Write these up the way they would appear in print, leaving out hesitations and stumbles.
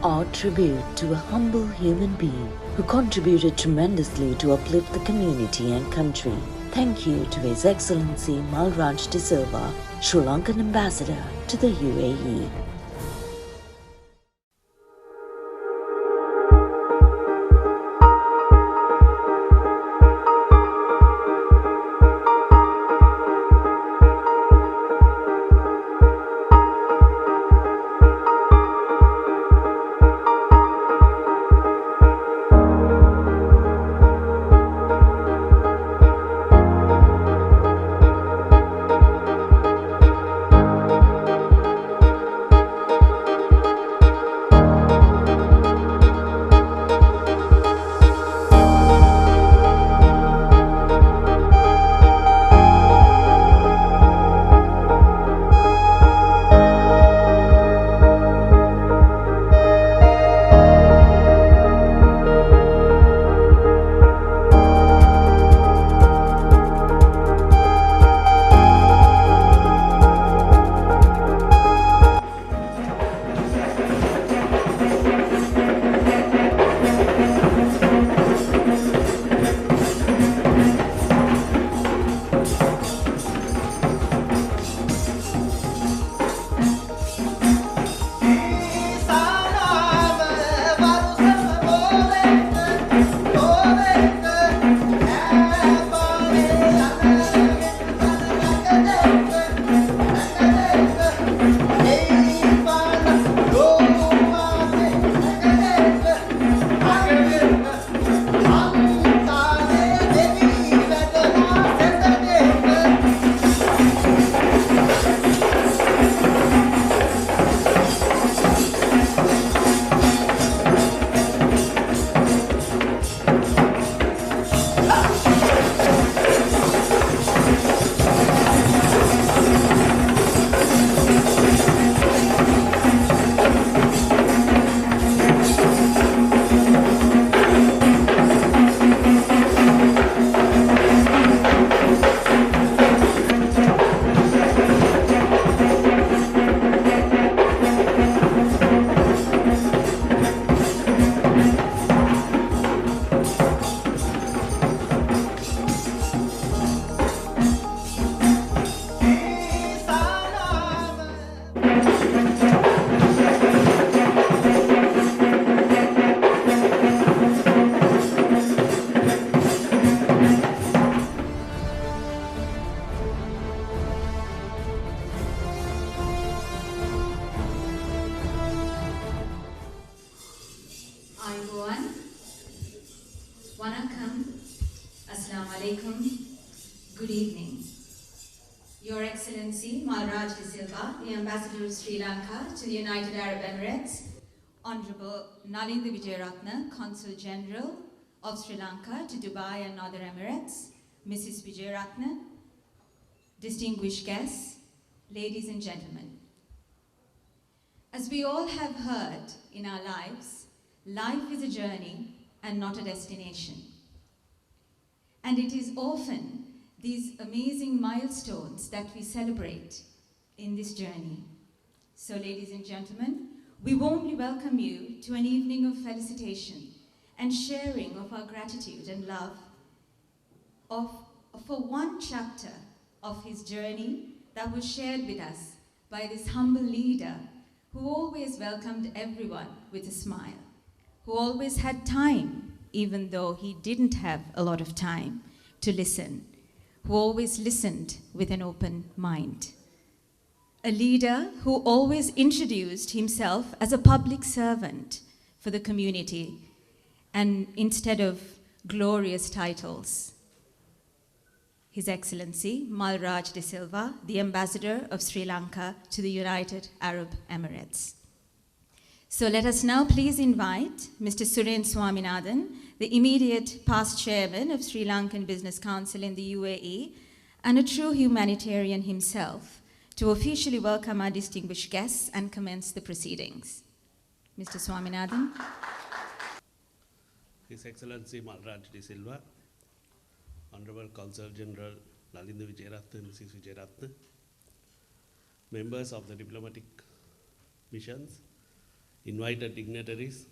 our tribute to a humble human being who contributed tremendously to uplift the community and country. Thank you to His Excellency Malraj De Silva, Sri Lankan Ambassador to the UAE. Ayuan, Wanakam, Assalamu alaikum, good evening. Your Excellency Malraj De Silva, the Ambassador of Sri Lanka to the United Arab Emirates, Honorable Nalinda Vijayaratne, Consul General of Sri Lanka to Dubai and Northern Emirates, Mrs. Vijayaratne, distinguished guests, ladies and gentlemen. As we all have heard in our lives, life is a journey and not a destination. And it is often these amazing milestones that we celebrate in this journey. So, ladies and gentlemen, we warmly welcome you to an evening of felicitation and sharing of our gratitude and love for one chapter of his journey that was shared with us by this humble leader who always welcomed everyone with a smile, who always had time, even though he didn't have a lot of time to listen, who always listened with an open mind. A leader who always introduced himself as a public servant for the community, and instead of glorious titles. His Excellency Malraj De Silva, the Ambassador of Sri Lanka to the United Arab Emirates. So let us now please invite Mr. Suren Swaminathan, the immediate past chairman of Sri Lankan Business Council in the UAE, and a true humanitarian himself, to officially welcome our distinguished guests and commence the proceedings. Mr. Swaminathan. His Excellency Malraj De Silva, Honorable Consul General Nalinda Vijayaratne, Mrs. Vijayaratne, members of the diplomatic missions, invited dignitaries,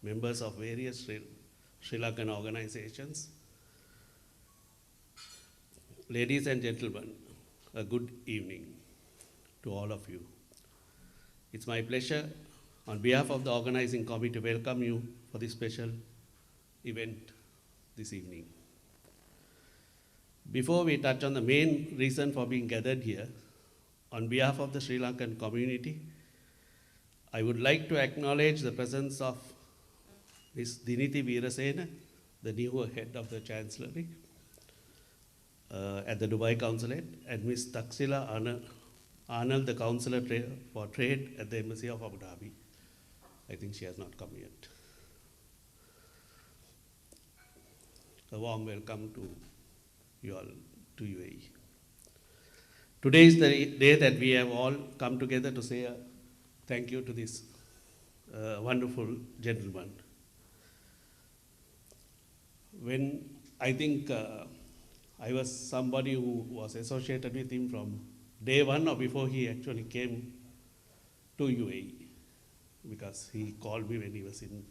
members of various Sri Lankan organizations, ladies and gentlemen, a good evening to all of you. It's my pleasure on behalf of the organizing committee to welcome you for this special event this evening. Before we touch on the main reason for being gathered here, on behalf of the Sri Lankan community, I would like to acknowledge the presence of Ms. Diniti Veerasena, the new head of the Chancellery at the Dubai Consulate, and Ms. Taksila Arnold, the Councillor for Trade at the Embassy of Abu Dhabi. I think she has not come yet. A warm welcome to you all to UAE. Today is the day that we have all come together to say a thank you to this wonderful gentleman. When I think I was somebody who was associated with him from day one or before he actually came to UAE, because he called me when he was in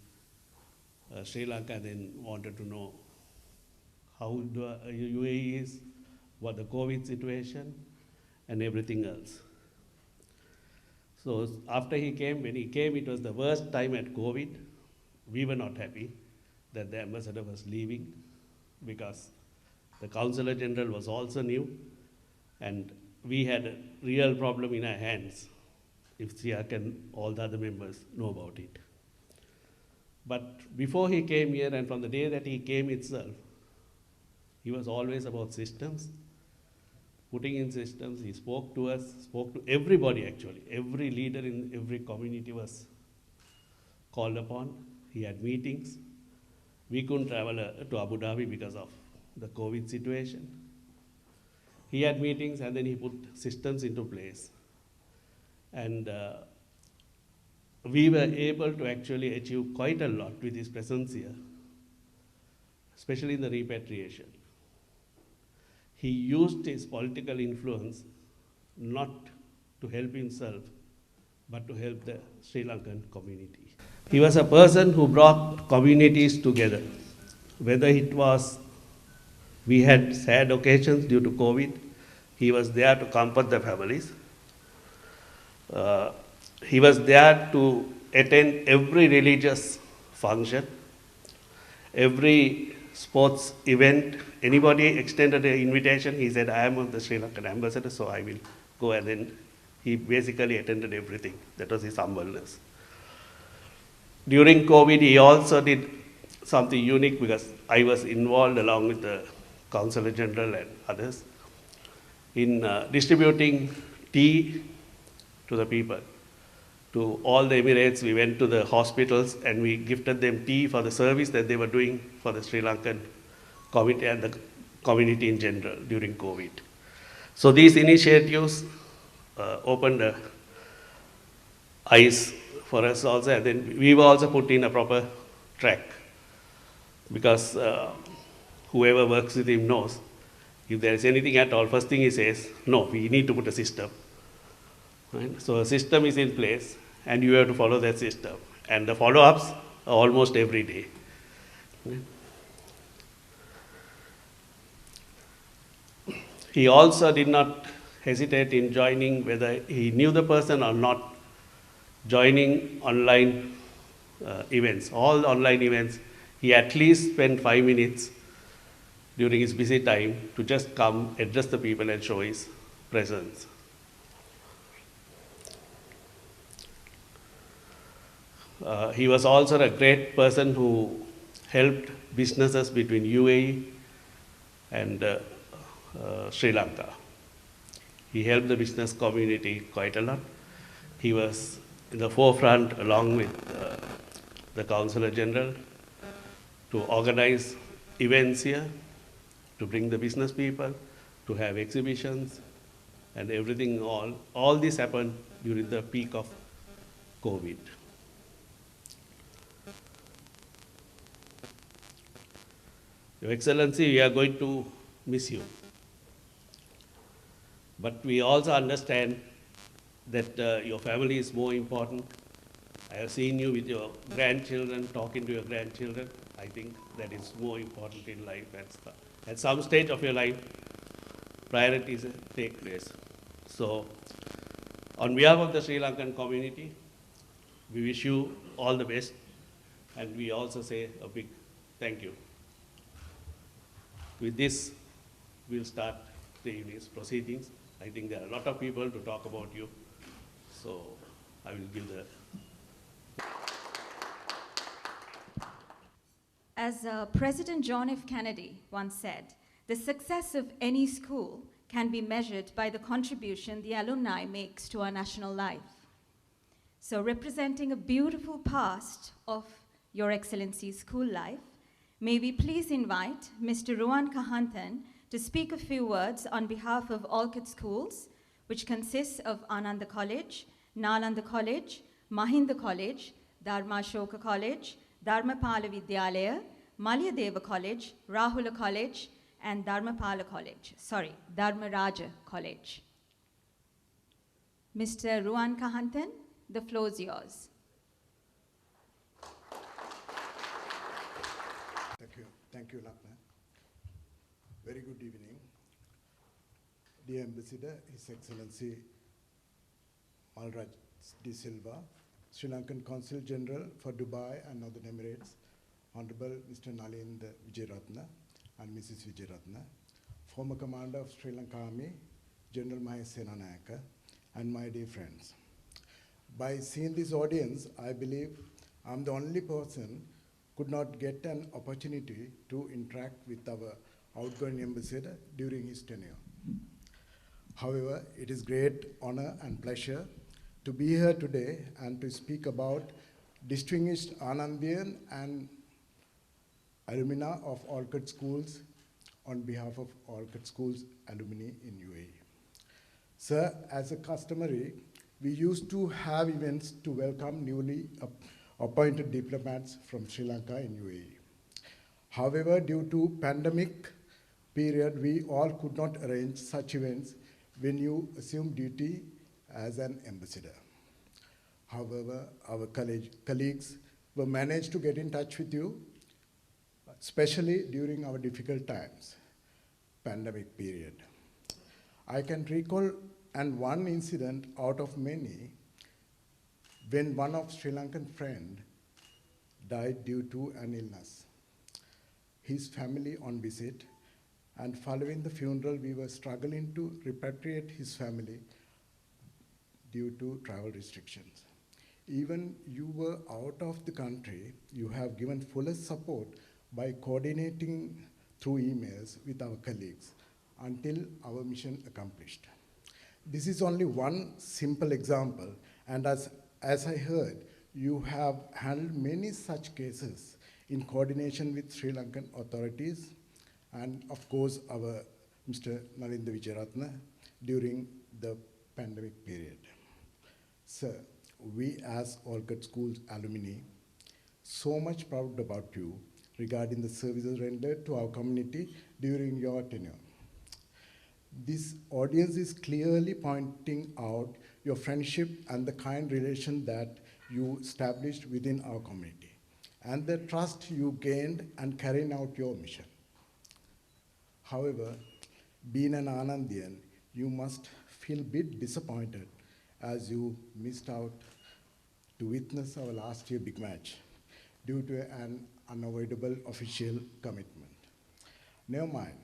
Sri Lanka and then wanted to know how UAE is, what the COVID situation, and everything else. So after he came, when he came, it was the worst time at COVID. We were not happy that the ambassador was leaving, because the Consular General was also new, and we had a real problem in our hands if Siak and all the other members know about it. But before he came here, and from the day that he came itself, he was always about systems, putting in systems. He spoke to us, spoke to everybody actually. Every leader in every community was called upon. He had meetings. We couldn't travel to Abu Dhabi because of the COVID situation. He had meetings and then he put systems into place. And we were able to actually achieve quite a lot with his presence here, especially in the repatriation. He used his political influence not to help himself, but to help the Sri Lankan community. He was a person who brought communities together, whether it was, we had sad occasions due to COVID, he was there to comfort the families. He was there to attend every religious function, every sports event. Anybody extended an invitation, he said, I am the Sri Lankan ambassador, so I will go. And then he basically attended everything. That was his humbleness. During COVID, he also did something unique, because I was involved along with the Consular General and others in distributing tea to the people. To all the Emirates, we went to the hospitals and we gifted them tea for the service that they were doing for the Sri Lankan community and the community in general during COVID. So these initiatives opened the eyes for us also, and then we were also put in a proper track, because whoever works with him knows, if there is anything at all, first thing he says, no, we need to put a system. Right? So a system is in place, and you have to follow that system. And the follow-ups are almost every day. Right? He also did not hesitate in joining, whether he knew the person or not, joining online events, all online events. He at least spent 5 minutes during his busy time to just come, address the people and show his presence. He was also a great person who helped businesses between UAE and Sri Lanka. He helped the business community quite a lot. He was in the forefront along with the Consular General to organize events here, to bring the business people, to have exhibitions and everything. All this happened during the peak of COVID. Your Excellency, we are going to miss you. But we also understand that your family is more important, I have seen you with your grandchildren, talking to your grandchildren. I think that is more important in life. At some stage of your life, priorities take place. So, on behalf of the Sri Lankan community, we wish you all the best, and we also say a big thank you. With this, we'll start the evening's proceedings. I think there are a lot of people to talk about you, so I will give the... As President John F. Kennedy once said, the success of any school can be measured by the contribution the alumni makes to our national life. So representing a beautiful past of Your Excellency's school life, may we please invite Mr. Ruan Kahanthan to speak a few words on behalf of Orchid Schools, which consists of Ananda College, Nalanda College, Mahinda College, Dharmashoka College, Dharmapala Vidyalaya, Malyadeva College, Rahula College, and Dharmapala College. Sorry, Dharmaraja College. Mr. Ruan Kahanthan, the floor is yours. Thank you, Lakna. Very good evening. Dear Ambassador, His Excellency Malraj De Silva, Sri Lankan Consul General for Dubai and Northern Emirates, Honorable Mr. Nalinda Vijayaratna and Mrs. Vijayaratna, former Commander of Sri Lanka Army, General Mahesh Senanayaka, and my dear friends. By seeing this audience, I believe I'm the only person could not get an opportunity to interact with our outgoing ambassador during his tenure. However, it is great honor and pleasure to be here today and to speak about distinguished Anandian and alumni of Orchid Schools on behalf of Orchid Schools alumni in UAE. Sir, as a customary, we used to have events to welcome newly appointed diplomats from Sri Lanka in UAE. However, due to pandemic period, we all could not arrange such events when you assume duty as an ambassador. However, our colleagues were managed to get in touch with you, especially during our difficult times, pandemic period. I can recall one incident out of many when one of Sri Lankan friend died due to an illness. His family on visit, and following the funeral, we were struggling to repatriate his family due to travel restrictions. Even you were out of the country, you have given fullest support by coordinating through emails with our colleagues until our mission accomplished. This is only one simple example, and as I heard, you have handled many such cases in coordination with Sri Lankan authorities and of course our Mr. Nalinda Vijayaratna during the pandemic period. Sir, we as Orchid Schools alumni so much proud about you regarding the services rendered to our community during your tenure. This audience is clearly pointing out your friendship and the kind relation that you established within our community, and the trust you gained and carrying out your mission. However, being an Anandian, you must feel a bit disappointed as you missed out to witness our last year big match due to an unavoidable official commitment. Never mind,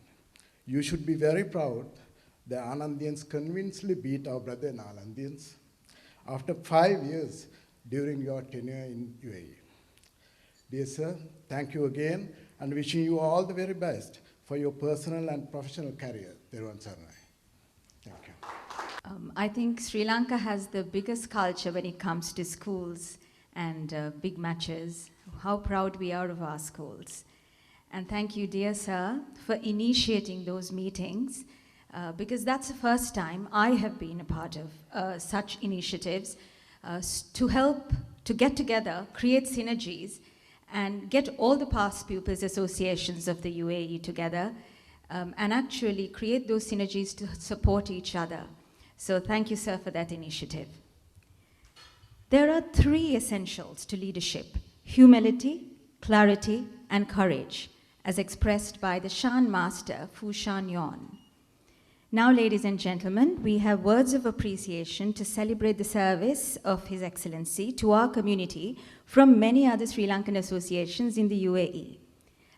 you should be very proud the Anandians convincingly beat our brother Nalandians after 5 years during your tenure in UAE. Dear sir, thank you again and wishing you all the very best for your personal and professional career. Thank you. I think Sri Lanka has the biggest culture when it comes to schools and big matches. How proud we are of our schools. And thank you, dear sir, for initiating those meetings because that's the first time I have been a part of such initiatives to help to get together, create synergies, and get all the past pupils associations of the UAE together and actually create those synergies to support each other. So thank you, sir, for that initiative. There are three essentials to leadership: humility, clarity, and courage, as expressed by the Shan Master Fu Shan Yon. Now, ladies and gentlemen, we have words of appreciation to celebrate the service of His Excellency to our community from many other Sri Lankan associations in the UAE.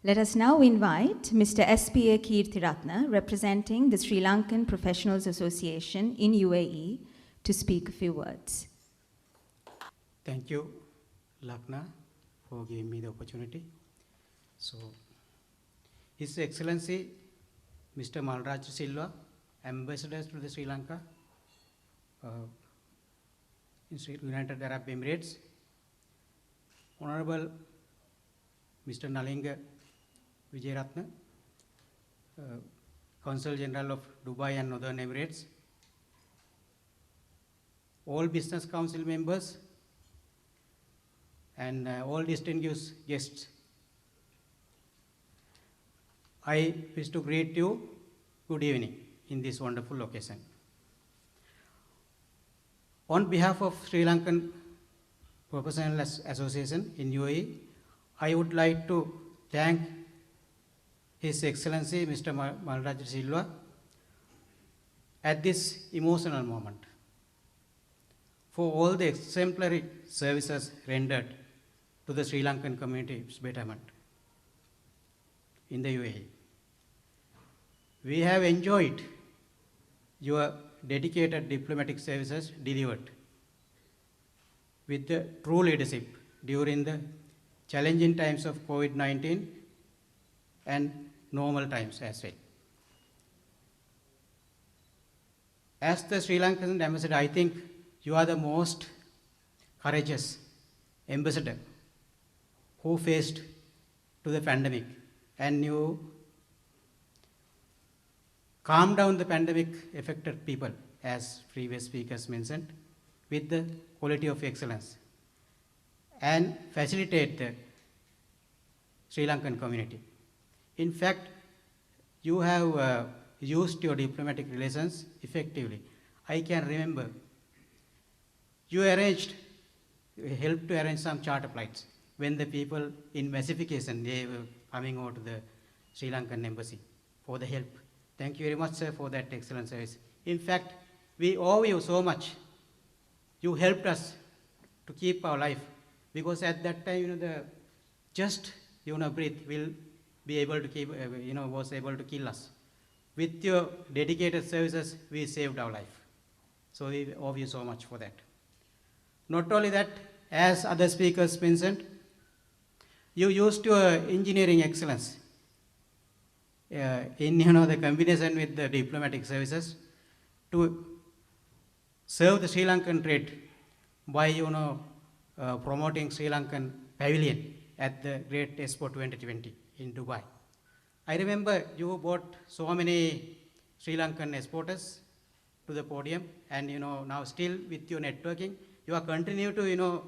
Let us now invite Mr. S.P.A. Kirthiratna, representing the Sri Lankan Professionals Association in UAE, to speak a few words. Thank you, Lakna, for giving me the opportunity. So, His Excellency, Mr. Malraj De Silva, Ambassador to the Sri Lanka, in United Arab Emirates, Honorable Mr. Nalinga Vijayaratna, Consul General of Dubai and Northern Emirates, all Business Council members, and all distinguished guests. I wish to greet you good evening in this wonderful occasion. On behalf of Sri Lankan Professional Association in UAE, I would like to thank His Excellency Mr. Malraj De Silva at this emotional moment for all the exemplary services rendered to the Sri Lankan community's betterment in the UAE. We have enjoyed your dedicated diplomatic services delivered with the true leadership during the challenging times of COVID-19 and normal times as well. As the Sri Lankan ambassador, I think you are the most courageous ambassador who faced to the pandemic, and you calmed down the pandemic affected people, as previous speakers mentioned, with the quality of excellence and facilitate the Sri Lankan community. In fact, you have used your diplomatic relations effectively. I can remember you helped to arrange some charter flights when the people in massification, they were coming over to the Sri Lankan embassy for the help. Thank you very much, sir, for that excellent service. In fact, we owe you so much. You helped us to keep our life, because at that time, the just, breath will be able to keep, was able to kill us. With your dedicated services, we saved our life. So we owe you so much for that. Not only that, as other speakers mentioned, you used your engineering excellence in the combination with the diplomatic services to serve the Sri Lankan trade by promoting Sri Lankan pavilion at the Great Expo 2020 in Dubai. I remember you brought so many Sri Lankan exporters to the podium, and now still with your networking, you are continue to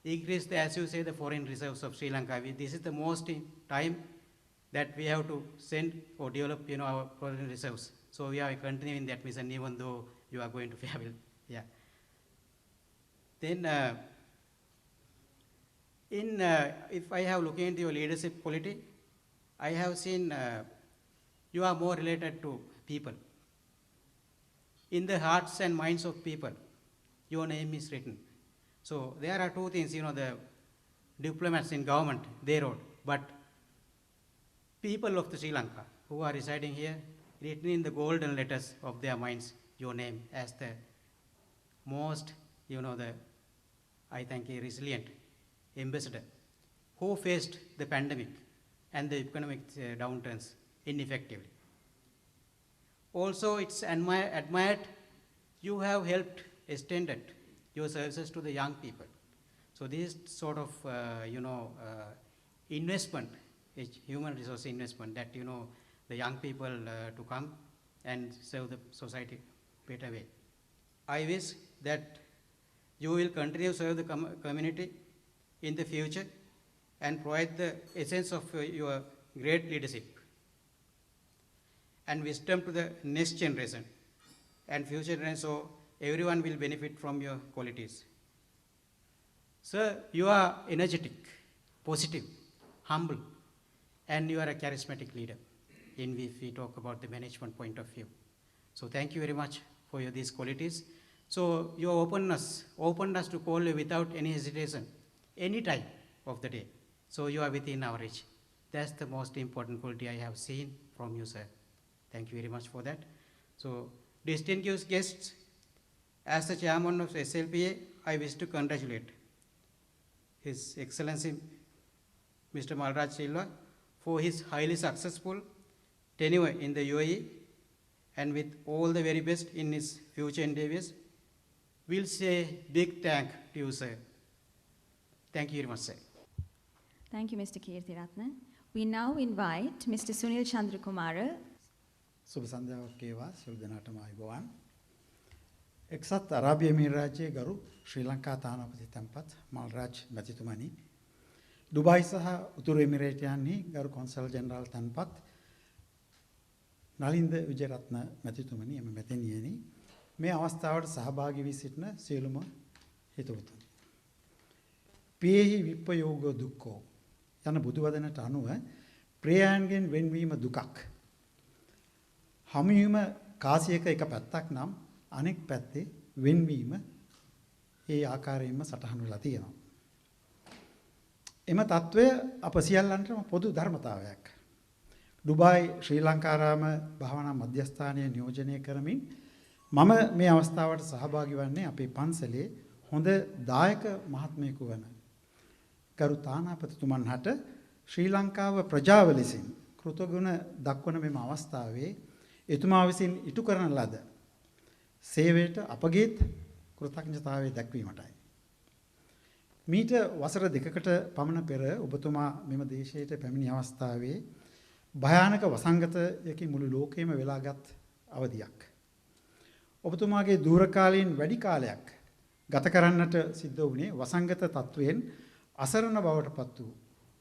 increase the, as you say, the foreign reserves of Sri Lanka. This is the most time that we have to send or develop our foreign reserves. So we are continuing that mission, even though you are going to travel. Yeah. Then if I have looked into your leadership quality, I have seen you are more related to people. In the hearts and minds of people, your name is written. So there are two things, the diplomats in government, they wrote, but people of the Sri Lanka who are residing here, written in the golden letters of their minds, your name as the most, I think, a resilient ambassador who faced the pandemic and the economic downturns ineffectively. Also, it's admired you have helped extended your services to the young people. So this sort of, investment, human resource investment, that, the young people to come and serve the society better way. I wish that you will continue to serve the community in the future and provide the essence of your great leadership and wisdom to the next generation and future generations, so everyone will benefit from your qualities. Sir, you are energetic, positive, humble, and you are a charismatic leader if we talk about the management point of view. So thank you very much for these qualities. So your openness to call you without any hesitation, any time of the day. So you are within our reach. That's the most important quality I have seen from you, sir. Thank you very much for that. So distinguished guests, as the chairman of SLPA, I wish to congratulate His Excellency Mr. Malraj De Silva for his highly successful tenure in the UAE, and with all the very best in his future endeavors. We'll say big thank to you, sir. Thank you very much, sir. Thank you, Mr. Kirthiratna. We now invite Mr. Sunil Chandrakumara. සුබ සන්ධ්‍යාවක් වේවා සියලු දෙනාටම ආයුබෝවන්. එක්සත් අරාබි එමිරාජ්‍යයේ ගරු ශ්‍රී ලංකා තානාපති තැන්පත් මල්රාජ් මැතිතුමනි, දුබායි සහ උතුරු එමිරේටයන්හි ගරු කොන්සල් ජෙනරාල් තැන්පත් නලින්ද විජයරත්න මැතිතුමනි, එම මැතිණියනි, මේ අවස්ථාවට සහභාගී වී සිටින සියලුම හිතවතුනි. පියෙහි විප්පයෝග දුක්ඛෝ යන බුදුවදනට අනුව ප්‍රියයන්ගෙන් වෙන්වීම දුකක්. හමුවීම කාසියක එක පැත්තක් නම් අනෙක් පැත්තේ වෙන්වීම ඒ ආකාරයෙන්ම සටහන් වෙලා තියෙනවා. එම తත්වය අප සියල්ලන්ටම පොදු ධර්මතාවයක්. ඩුබායි ශ්‍රී ලංකාරාම භාවනා මධ්‍යස්ථානය නියෝජනය කරමින් මම මේ අවස්ථාවට සහභාගී වන්නේ අපේ පන්සලේ හොඳ දායක මහත්මයෙකු වන ගරු තානාපතිතුමන් හට ශ්‍රී ලංකාව ප්‍රජාව ලෙසින් කෘතගුණ දක්වන මෙම අවස්ථාවේ එතුමා විසින් ඉටු කරන ලද සේවයට අපගේත් කෘතඥතාවය දැක්වීමටයි. මීට වසර දෙකකට පමණ පෙර ඔබතුමා මෙම දේශයට පැමිණි අවස්ථාවේ භයානක වසංගතයකින් මුළු ලෝකෙම වෙලාගත් අවධියක්. ඔබතුමාගේ දූරකාලීන වැඩි කාලයක් ගත කරන්නට සිද්ධ වුණේ වසංගත තත්වයෙන් අසරණ බවට පත් වූ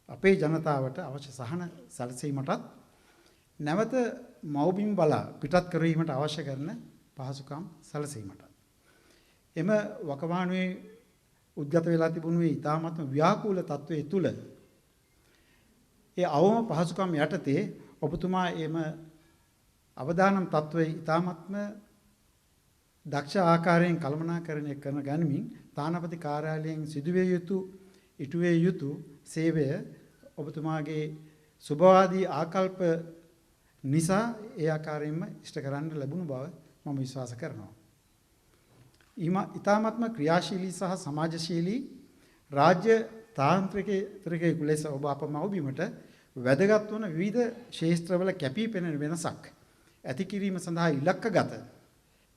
අපේ ජනතාවට අවශ්‍ය සහන සැලසීමටත් නැවත මව්බිම් බලා පිටත් කිරීමට අවශ්‍ය කරන පහසුකම් සැලසීමට. එම වකවානුවේ උද්ගත වෙලා තිබුණු ඉතාමත්ම ව්‍යාකූල තත්වයේ තුල ඒ අවම පහසුකම් යටතේ ඔබතුමා එම අවදානම් තත්වයේ ඉතාමත්ම දක්ෂ ආකාරයෙන් කළමනාකරණය කරන ගනිමින් තානාපති කාර්යාලයෙන් සිදුවිය යුතු ඉටුවේ යුතු සේවය ඔබතුමාගේ සුභවාදී ආකල්ප නිසා ඒ ආකාරයෙන්ම ඉෂ්ට කරන්න ලැබුණු බව මම විශ්වාස කරනවා. ඉතාමත්ම ක්‍රියාශීලී සහ සමාජශීලී රාජ්‍ය තාන්ත්‍රිකයෙකු ලෙස ඔබ අප මව්බිමට වැදගත් වන විවිධ ක්ෂේත්‍රවල කැපී පෙනෙන වෙනසක් ඇති කිරීම සඳහා ඉලක්කගත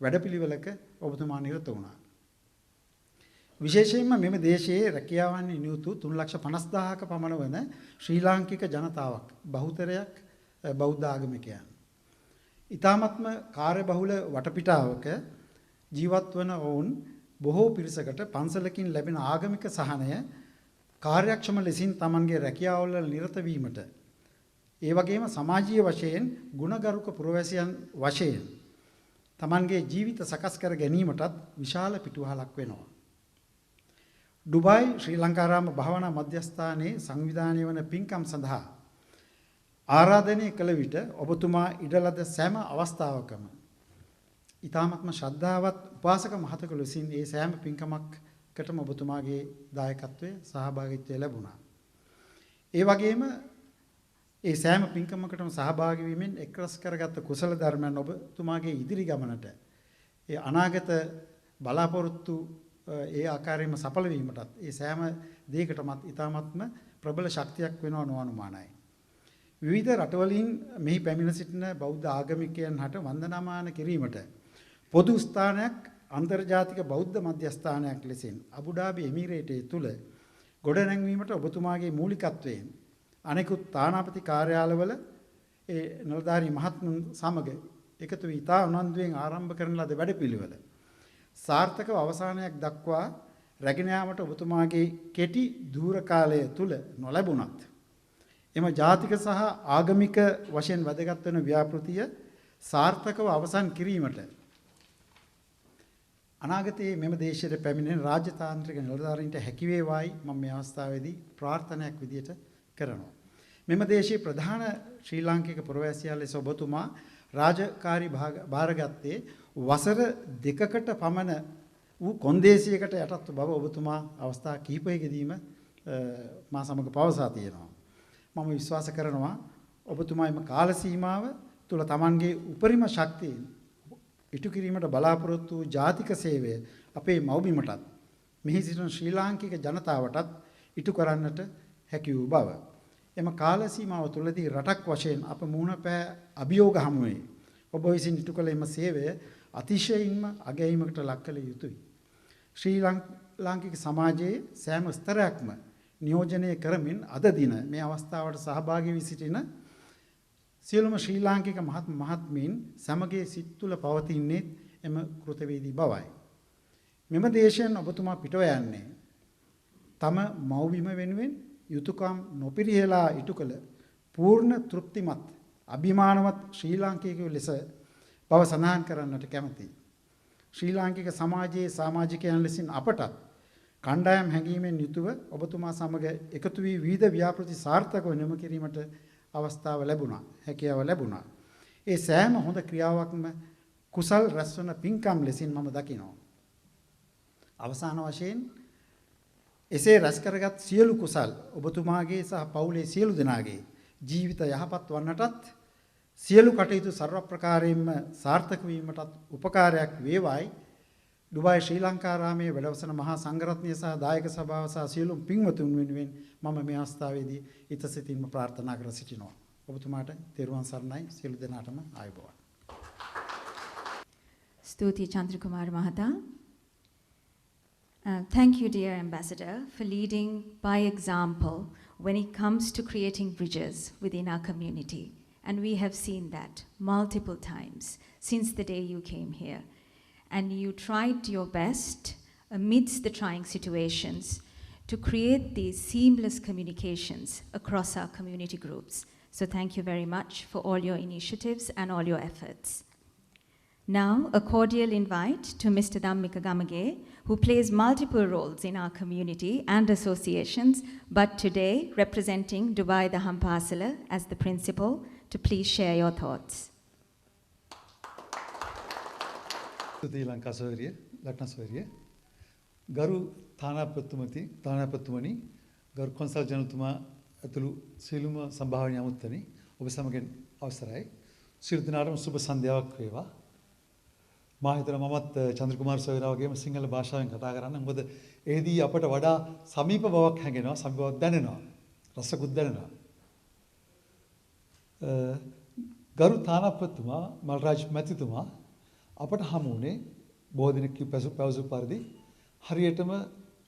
වැඩපිළිවෙලක ඔබතුමා නිරත වුණා. විශේෂයෙන්ම මෙම දේශයේ රැකියාවන් නියුතු 3,50,000ක පමණ වන ශ්‍රී ලාංකික ජනතාවක් බහුතරයක් බෞද්ධ ආගමිකයන්. ඊ타මත්ම කාර්යබහුල වටපිටාවක ජීවත් වන ඔවුන් බොහෝ පිරිසකට පන්සලකින් ලැබෙන ආගමික සහනය කාර්යක්ෂම ලෙසින් Tamanගේ රැකියාවල නිරත වීමට, ඒ වගේම සමාජීය වශයෙන් ගුණගරුක පුරවැසියන් වශයෙන් Tamanගේ ජීවිත සකස් කර ගැනීමටත් විශාල පිටුවහලක් වෙනවා. ඩුබායි ශ්‍රී ලංකාරාම භාවනා මධ්‍යස්ථානයේ සංවිධානය වන පින්කම් සඳහා ආරාධනය කළ විට ඔබතුමා ඉඩලද සෑම අවස්ථාවකම ඊ타මත්ම ශ්‍රද්ධාවත් උපාසක මහතක ලෙසින් ඒ සෑම පින්කමකටම ඔබතුමාගේ දායකත්වය සහභාගීත්වය ලැබුණා. ඒ වගේම ඒ සෑම පින්කමකටම සහභාගී වීමෙන් එක්රස් කරගත් කුසල ධර්මයන් ඔබතුමාගේ ඉදිරි ගමනට ඒ අනාගත බලාපොරොත්තු ඒ ආකාරයෙන්ම සඵල වීමටත් ඒ සෑම දෙයකටමත් ඊ타මත්ම ප්‍රබල ශක්තියක් වෙනව නොඅනුමානයි. විවිධ රටවලින් මෙහි පැමිණ සිටින බෞද්ධ ආගමිකයන් හට වන්දනාමාන කිරීමට පොදු ස්ථානයක් අන්තර්ජාතික බෞද්ධ මධ්‍යස්ථානයක් ලෙසින් අබුඩාබි එමිරේටයේ තුල ගොඩනැංවීමට ඔබතුමාගේ මූලිකත්වයෙන් අනෙකුත් තානාපති කාර්යාලවල ඒ නිලධාරී මහත්මුන් සමග එකතු වී ඉතා උනන්දුවෙන් ආරම්භ කරන ලද වැඩපිළිවෙල සාර්ථකව අවසානයක් දක්වා රැගෙන යාමට ඔබතුමාගේ කෙටි දූර කාලය තුල නොලැබුණත් එම ජාතික සහ ආගමික වශයෙන් වැදගත් වන ව්‍යාපෘතිය සාර්ථකව අවසන් කිරීමට අනාගතයේ මෙම දේශයට පැමිණෙන රාජ්‍යතාන්ත්‍රික නිලධාරීන්ට හැකි වේවායි මම මේ අවස්ථාවේදී ප්‍රාර්ථනාවක් විදියට කරනවා. මෙම දේශයේ ප්‍රධාන ශ්‍රී ලාංකික පුරවැසියා ලෙස ඔබතුමා රාජකාරී භාරගත්තේ වසර 2කට පමණ වූ කොන්දේසියකට යටත් බව ඔබතුමා අවස්ථා කිහිපයකදීම මා සමග පවසා තියෙනවා. මම විශ්වාස කරනවා ඔබතුමා එම කාල සීමාව තුළ Tamanගේ උපරිම ශක්තිය ඉටු කිරීමට බලාපොරොත්තු වූ ජාතික සේවය අපේ මව්බිමටත් මෙහි සිටින ශ්‍රී ලාංකික ජනතාවටත් ඉටු කරන්නට හැකි වූ බව. එම කාල සීමාව තුළදී රටක් වශයෙන් අප මුහුණ පෑ අභියෝග හමුවේ ඔබ විසින් ඉටු කළ එම සේවය අතිශයින්ම අගැයීමකට ලක් කළ යුතුයි. ශ්‍රී ලාංකික සමාජයේ සෑම ස්තරයක්ම නියෝජනය කරමින් අද දින මේ අවස්ථාවට සහභාගී වී සිටින සියලුම ශ්‍රී ලාංකික මහත්මීන් සමගයේ සිත් තුළ පවතින්නේ එම කෘතවේදී බවයි. මෙම දේශයෙන් ඔබතුමා පිටව යන්නේ තම මව්බිම වෙනුවෙන් යුතුයකම් නොපිරිහෙලා ඉටු කළ පූර්ණ තෘප්තිමත් අභිමානවත් ශ්‍රී ලාංකිකයෝ ලෙස බව සඳහන් කරන්නට කැමැතියි. ශ්‍රී ලාංකික සමාජයේ සමාජිකයන් ලෙසින් අපට කණ්ඩායම් හැඟීමෙන් යුතුව ඔබතුමා සමග එකතු වී විවිධ ව්‍යාපෘති සාර්ථකව නිම කිරීමට අවස්ථාව ලැබුණා, හැකියාව ලැබුණා. ඒ සෑම හොඳ ක්‍රියාවක්ම කුසල් රැස්වන පින්කම් ලෙසින් මම දකිනවා. අවසාන වශයෙන් එසේ රැස් කරගත් සියලු කුසල් ඔබතුමාගේ සහ පවුලේ සියලු දෙනාගේ ජීවිත යහපත් වන්නටත් සියලු කටයුතු ਸਰව ප්‍රකාරයෙන්ම සාර්ථක වීමටත් උපකාරයක් වේවායි දුබයි ශ්‍රී ලංකාරාමයේ වැඩවසන මහා සංඝරත්නය සහ දායක සභාව සහ සියලුම පින්වතුන් වෙනුවෙන් මම මේ අවස්ථාවේදී ඊතසිතින්ම ප්‍රාර්ථනා කර සිටිනවා. ඔබතුමාට තෙරුවන් සරණයි. සියලු දෙනාටම ආයුබෝවන්. Stuti Chandra Mahata. Thank you, dear Ambassador, for leading by example when it comes to creating bridges within our community. And we have seen that multiple times since the day you came here. And you tried your best amidst the trying situations to create these seamless communications across our community groups. So thank you very much for all your initiatives and all your efforts. Now, a cordial invite to Mr. Dhammika Gamage, who plays multiple roles in our community and associations, but today representing Dubai the Hampasala as the principal, to please share your thoughts. Lanka Soria, Latna Soria, Garu Thana Patumani, Garu Consul Janutuma, Atulu Siluma Sambhavani Amutani, Obasamagan Ausarai, Sirtinaram Super Sandhya Kreva, Mahitra Mamat Chandrakumar Soira game single Basha and Katagaran, and with the Edi Apata Vada, Samipa Bawak Hangena, Samipa Danena, Rasakut Danena. Garu Thana Patuma, Malraj Matituma, අපට හමු වුණේ බොහෝ දිනක පැවසු පරිදි හරියටම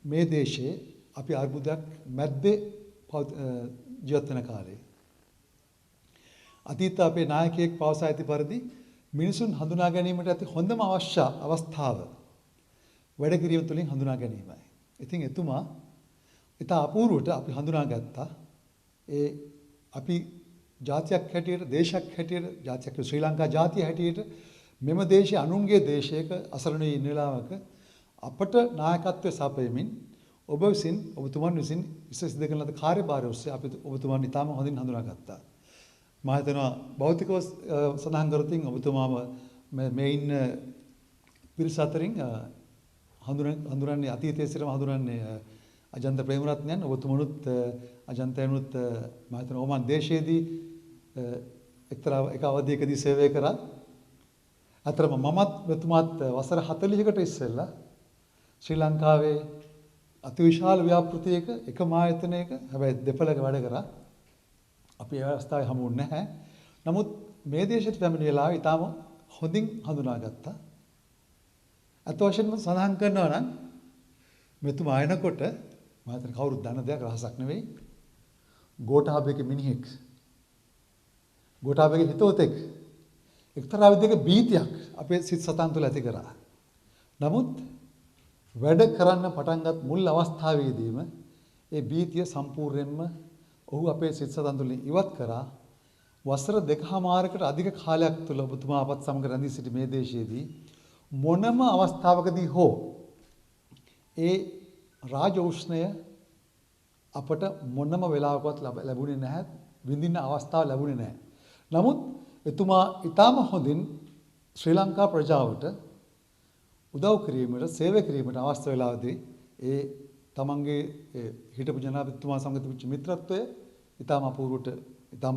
මේ දේශයේ අපි අර්බුදයක් මැද්දේ ජීවත් වෙන කාලේ අතීත අපේ නායකයෙක් පවසා ඇති පරිදි මිනිසුන් හඳුනා ගැනීමට ඇති හොඳම අවශ්‍ය අවස්ථාව වැඩ කිරීම තුළින් හඳුනා ගැනීමයි. ඉතින් එතුමා ඊට අපූර්වට අපි හඳුනාගත්තා ඒ අපි ජාතියක් හැටියට දේශයක් හැටියට ජාතියක් ශ්‍රී ලංකා ජාතිය හැටියට මෙම දේශයේ අනුන්ගේ දේශයක අසරණේ ඉන්න වෙලාවක අපට නායකත්වයේ සපයමින් ඔබ විසින් ඔබතුමන් විසින් විශේෂ දෙකන ලද කාර්යභාරය ඔස්සේ අපි ඔබතුමන් ඉතාම හොඳින් හඳුනාගත්තා. මම හිතනවා භෞතිකව සඳහන් කරතින් ඔබතුමාම මේ ඉන්න පිරිස අතරින් හඳුනන්නේ අතීතයේ සිටම හඳුනන්නේ අජන්ත ප්‍රේමරත්නයන් ඔබතුමනුත් අජන්තයනුත් මම හිතනවා ඔමන් දේශයේදී එක්තරා එක අවධියකදී සේවය කරා. අතරම මමත් මෙතුමාත් වසර 40කට ඉස්සෙල්ලා ශ්‍රී ලංකාවේ අතිවිශාල ව්‍යාපෘතියක එකම ආයතනයක හැබැයි දෙපළක වැඩ කරා. අපි ඒ අවස්ථාවේ හමු වුණේ නැහැ. නමුත් මේ දේශයට පැමිණි වෙලාව ඉතාම හොඳින් හඳුනාගත්තා. අත වශයෙන්ම සඳහන් කරනවා නම් මෙතුමා එනකොට මම හිතන්නේ කවුරුත් දන්න දෙයක් රහසක් නෙවෙයි. ගෝඨාභයගේ මිනිහෙක්. ගෝඨාභයගේ හිතවතෙක්. එක්තරා විදිහක බීතියක් අපේ සිත් සතන් තුළ ඇති කරා. නමුත් වැඩ කරන්න පටන්ගත් මුල් අවස්ථාවේදීම ඒ බීතිය සම්පූර්ණයෙන්ම ඔහු අපේ සිත් සතන් තුළින් ඉවත් කරා. වසර 2කමාරකට අධික කාලයක් තුළ ඔබතුමා අපත් සමග රැඳී සිටි මේ දේශයේදී මොනම අවස්ථාවකදී හෝ ඒ රාජෝෂ්ණය අපට මොනම වෙලාවකවත් ලැබුණේ නැහැ, විඳින්න අවස්ථාව ලැබුණේ නැහැ. නමුත් එතුමා ඊටම හොඳින් ශ්‍රී ලංකා ප්‍රජාවට උදව් කිරීමට, සේවය කිරීමට අවස්ථාව වෙලාවදී ඒ තමන්ගේ හිටපු ජනාධිපතිතුමා සමග තිබිච්ච මිත්‍රත්වය ඊටම අපූර්වට, ඊටම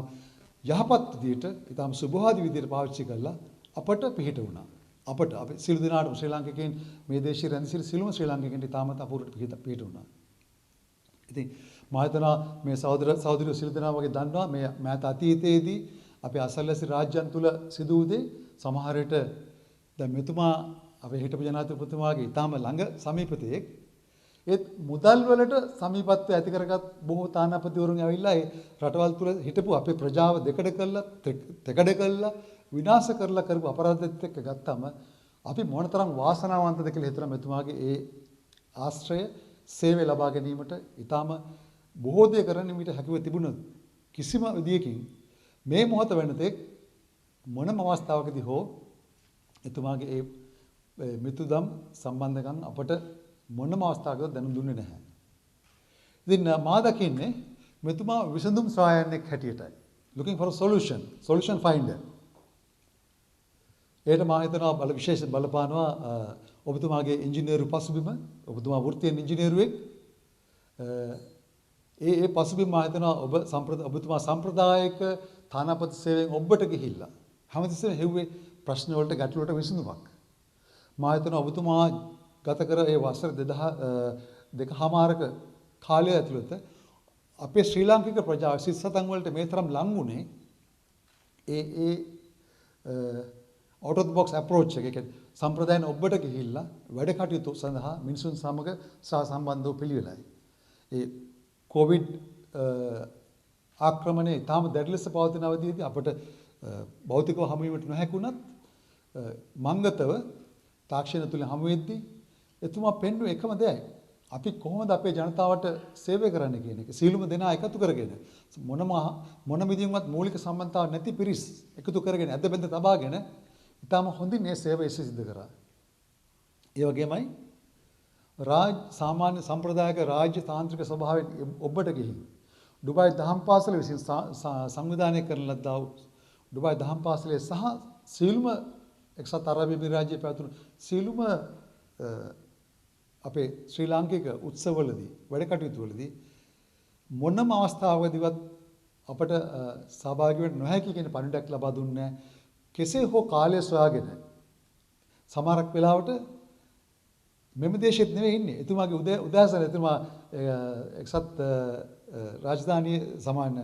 යහපත් විදියට, ඊටම සුභවාදී විදියට පාවිච්චි කළා අපට පිහිට වුණා. අපට අපි සියලු දෙනාටම ශ්‍රී ලාංකිකයන් මේ දේශයේ රැඳී සිටි සියලුම ශ්‍රී ලාංකිකයන්ට ඊටමත් අපූර්වට පිහිට වුණා. ඉතින් මම හිතනවා මේ සහෝදරයෝ සියලු දෙනා වගේ දන්නවා මේ මෑත අතීතයේදී අපේ අසල්වැසි රාජ්‍යයන් තුල සිදු වූ දේ සමහර විට දැන් මෙතුමා අපේ හිටපු ජනාධිපතිතුමාගේ ඊටම ළඟ සමීපතයෙක් ඒත් මුදල් වලට සමීපත්වය ඇති කරගත් බොහෝ තානාපතිවරුන් ඇවිල්ලා ඒ රටවල් තුල හිටපු අපේ ප්‍රජාව දෙකඩ කළා, තෙකඩ කළා, විනාශ කරලා කරපු අපරාධෙත් එක්ක ගත්තම අපි මොනතරම් වාසනාවන්තද කියලා හිතන මෙතුමාගේ ඒ ආශ්‍රය සේවය ලබා ගැනීමට ඊටම බොහෝ දේ කරන්න මීට හැකියාව තිබුණොත් කිසිම විදියකින් මේ මොහොත වෙනතෙක් මොනම අවස්ථාවකදී හෝ එතුමාගේ ඒ මිතුදම් සම්බන්ධකම් අපට මොනම අවස්ථාවකද දැනුම් දුන්නේ නැහැ. ඉතින් මා දකින්නේ මෙතුමා විසඳුම් සොයන්නෙක් හැටියටයි. looking for a solution finder. ඒකට මා හිතනවා විශේෂ බලපානවා ඔබතුමාගේ ඉංජිනේරු පසුබිම, ඔබතුමා වෘත්තීය ඉංජිනේරුවෙක්. ඒ පසුබිම මා හිතනවා ඔබතුමා සම්ප්‍රදායික තානාපති සේවයෙන් ඔබට ගිහිල්ලා හැමතිස්සෙම හෙව්වේ ප්‍රශ්න වලට ගැටළු වලට විසඳුමක්. මා හිතනවා ඔබතුමා ගත කර ඒ වසර 2002 කාලය ඇතුළත අපේ ශ්‍රී ලාංකික ප්‍රජාව සිත්සතන් වලට මේ තරම් ලං වුණේ ඒ out of the box approach එක. ඒ කියන්නේ සම්ප්‍රදායන ඔබට ගිහිල්ලා වැඩ කටයුතු සඳහා මිනිසුන් සමග සහසම්බන්ධව පිළිවෙලයි. ඒ කොවිඩ් ආක්‍රමණය තාම දැඩි ලෙස පවතින අවධියේදී අපට භෞතිකව හමු වීමට නොහැකුණත් මංගතව තාක්ෂණය තුලින් හමු වෙද්දී එතුමා පෙන්වුවේ එකම දෙයයි. අපි කොහොමද අපේ ජනතාවට සේවය කරන්න කියන එක. සීලුම දෙනා එකතු කරගෙන මොන විදිහකින්වත් මූලික සම්බන්ධතාවක් නැති පිරිස් එකතු කරගෙන ඇද බැඳ තබාගෙන ඊටම හොඳින් මේ සේවය සිදු කරා. ඒ වගේමයි සාමාන්‍ය සම්ප්‍රදායික රාජ්‍ය තාන්ත්‍රික ස්වභාවයෙන් ඔබට ගිහින් ඩුබායි දහම් පාසල විසින් සංවිධානය කරන ලද්දා වූ ඩුබායි දහම් පාසලේ සහ සීලුම එක්සත් අරාබි එමිරාජ්‍යයේ පැවතුණු සීලුම අපේ ශ්‍රී ලාංකික උත්සවවලදී වැඩ කටයුතුවලදී මොනම අවස්ථාවකදීවත් අපට සහභාගී වෙන්න නොහැකි කියන පණිඩක් ලබා දුන්නේ කෙසේ හෝ කාලය සොයාගෙන සමහරක් වෙලාවට මෙම දේශෙත් නෙවෙයි ඉන්නේ. එතුමාගේ උදෑසන එතුමා එක්සත් රාජධානියේ සමාන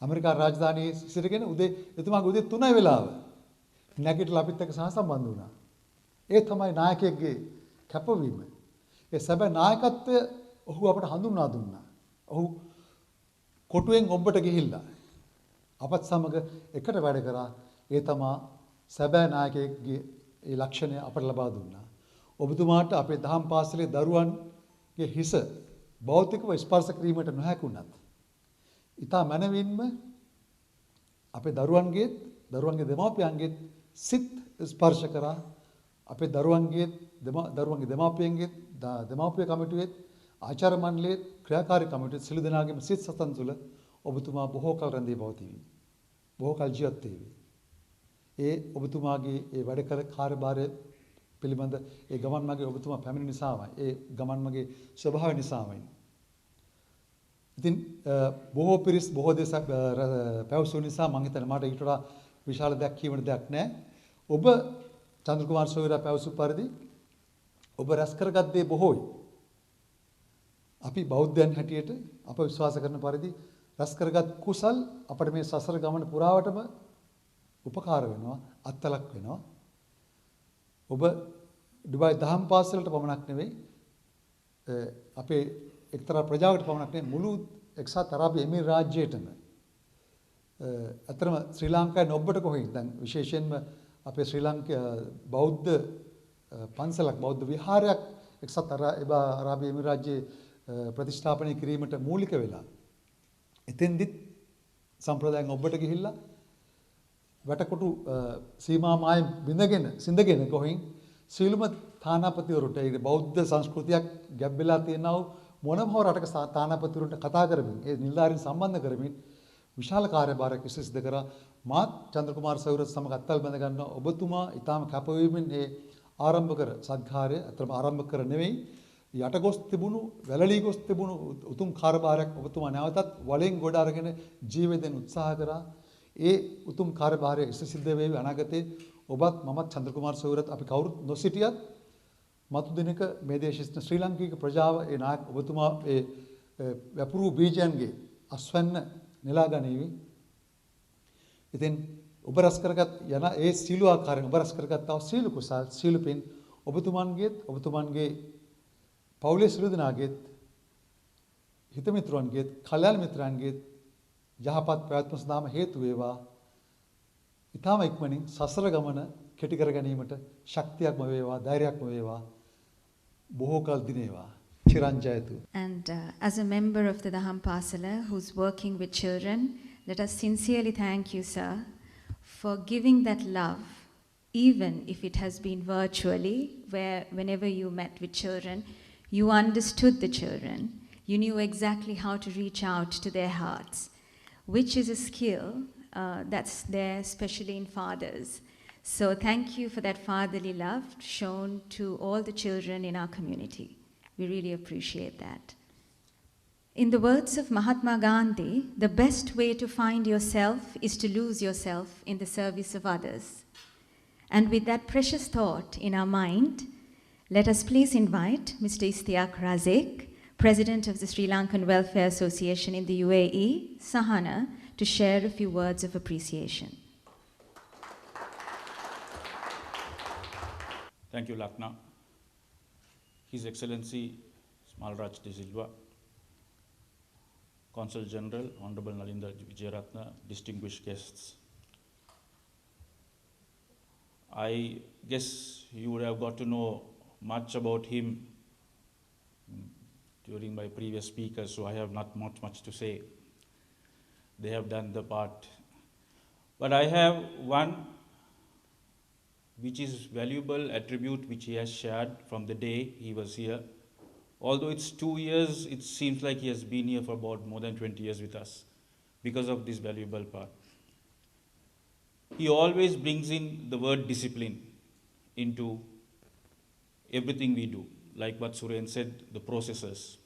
ඇමරිකා රාජධානියේ සිටගෙන එතුමාගේ උදේ 3 වෙලාව නැගිටලා අපිත් එක්ක සහසම්බන්ධ වුණා. ඒ තමයි නායකයෙක්ගේ කැපවීම. ඒ සැබෑ නායකත්වය ඔහු අපට හඳුන්වා දුන්නා. ඔහු කොටුවෙන් ඔබට ගිහිල්ලා අපත් සමග එකට වැඩ කරා. ඒ තමා සැබෑ නායකයෙක්ගේ ඒ ලක්ෂණය අපට ලබා දුන්නා. ඔබතුමාට අපේ දහම් පාසලේ දරුවන්ගේ හිස භෞතිකව ස්පර්ශ කිරීමට නොහැකුණත් ඊටා මනවින්ම අපේ දරුවන්ගේ දෙමාපියන්ගේ සිත් ස්පර්ශ කරා. අපේ දරුවන්ගේ දෙමාපියන්ගේ දෙමාපිය කමිටුවේ ආචාර්ය මණ්ඩලයේ ක්‍රියාකාරී කමිටුවේ සිළු දෙනාගේම සිත් සතන් තුළ ඔබතුමා බොහෝ කල රැඳී පවතිවි. බොහෝ කල ජීවත් වේවි. ඒ ඔබතුමාගේ ඒ වැඩ කළ කාර්යභාරය පිළිබඳ ඒ ගමන් මගේ ඔබතුමා පැමිණි නිසාමයි. ඒ ගමන් මගේ ස්වභාවය නිසාමයි. ඉතින් බොහෝ පිරිස් බොහෝ දේශ පැවසු නිසා මම හිතන්නේ මට ඊට වඩා විශාල දෙයක් කියවන දෙයක් නැහැ. ඔබ චන්ද්‍ර කුමාර සොයුරා පැවසු පරිදි ඔබ රැස් කරගත් දේ බොහෝයි. අපි බෞද්ධයන් හැටියට අප විශ්වාස කරන පරිදි රැස් කරගත් කුසල් අපට මේ සසර ගමන පුරාවටම උපකාර වෙනවා, අත්ලක් වෙනවා. ඔබ ඩුබායි දහම් පාසලට පමණක් නෙවෙයි අපේ එක්තරා ප්‍රජාවකට පමණක් නෙවෙයි මුළු එක්සත් අරාබි එමිරාජ්‍යයටම අතරම ශ්‍රී ලංකාවේ ඔබට කොහෙන්ද දැන් විශේෂයෙන්ම අපේ ශ්‍රී ලංකා බෞද්ධ පන්සලක් බෞද්ධ විහාරයක් එක්සත් අරාබි එමිරාජ්‍යයේ ප්‍රතිෂ්ඨාපනය කිරීමට මූලික වෙලා එතෙන්දිත් සම්ප්‍රදායෙන් ඔබට ගිහිල්ලා වැටකොටු සීමා මායෙන් සිඳගෙන කොහෙන් සියලුම තානාපතිවරුන්ට ඒ බෞද්ධ සංස්කෘතියක් ගැබ් වෙලා තියෙනා වූ මොනම හෝ රටක තානාපතිවරුන්ට කතා කරමින් ඒ නිලධාරීන් සම්බන්ධ කරමින් විශාල කාර්යභාරයක් සිද්ධ කරා. මාත් චන්ද්‍රකුමාර සයුරත් සමග අත්වල බැඳ ගන්නවා. ඔබතුමා ඊටාම කැපවීමෙන් ඒ ආරම්භ කර සත්කාරය අතරම ආරම්භ කර නෙවෙයි යට ගොස් තිබුණු වැළලී ගොස් තිබුණු උතුම් කාර්යභාරයක් ඔබතුමා නැවතත් වලෙන් ගොඩ අරගෙන ජීවිතෙන් උත්සාහ කරා. ඒ උතුම් කාර්යභාරය ඉෂ්ට සිද්ධ වේවි අනාගතේ. ඔබත් මමත් චන්ද්‍රකුමාර සයුරත් අපි කවුරුත් නොසිටියත් මතු දිනක මේ දේශිත ශ්‍රී ලාංකික ප්‍රජාව ඒ නායක ඔබතුමා ඒ වැපුරු බීජයන්ගේ අස්වැන්න නෙලා ගනීවි. ඉතින් ඔබ රැස් කරගත් යන ඒ සීල ආකාරයෙන් ඔබ රැස් කරගත්තා වූ සීල කුසල් සීල පින් ඔබතුමන්ගේ පවුලේ සියලු දෙනාගේත් හිත මිත්‍රයන්ගේත් කල්යාණ මිත්‍රයන්ගේත් යහපත් පැවැත්ම සඳහාම හේතු වේවා. ඊටම ඉක්මනින් සසර ගමන කෙටි කර ගැනීමට ශක්තියක්ම වේවා, ධෛර්යයක්ම වේවා. බොහෝ කල් දිනේවා. චිරංජයතු. And as a member of the Daham Pasala who's working with children, let us sincerely thank you, sir, for giving that love, even if it has been virtually, where whenever you met with children, you understood the children. You knew exactly how to reach out to their hearts, which is a skill that's there especially in fathers. So thank you for that fatherly love shown to all the children in our community. We really appreciate that. In the words of Mahatma Gandhi, the best way to find yourself is to lose yourself in the service of others. And with that precious thought in our mind, let us please invite Mr. Istiaq Razik, President of the Sri Lankan Welfare Association in the UAE, Sahana, to share a few words of appreciation. Thank you, Lakna. His Excellency Malraj De Silva, Consul General, Honorable Nalinda Vijayaratna, distinguished guests. I guess you would have got to know much about him during my previous speakers, so I have not much to say. They have done the part. But I have one which is valuable attribute which he has shared from the day he was here. Although it's 2 years, it seems like he has been here for about more than 20 years with us because of this valuable part. He always brings in the word discipline into everything we do, like what Suren said, the processes.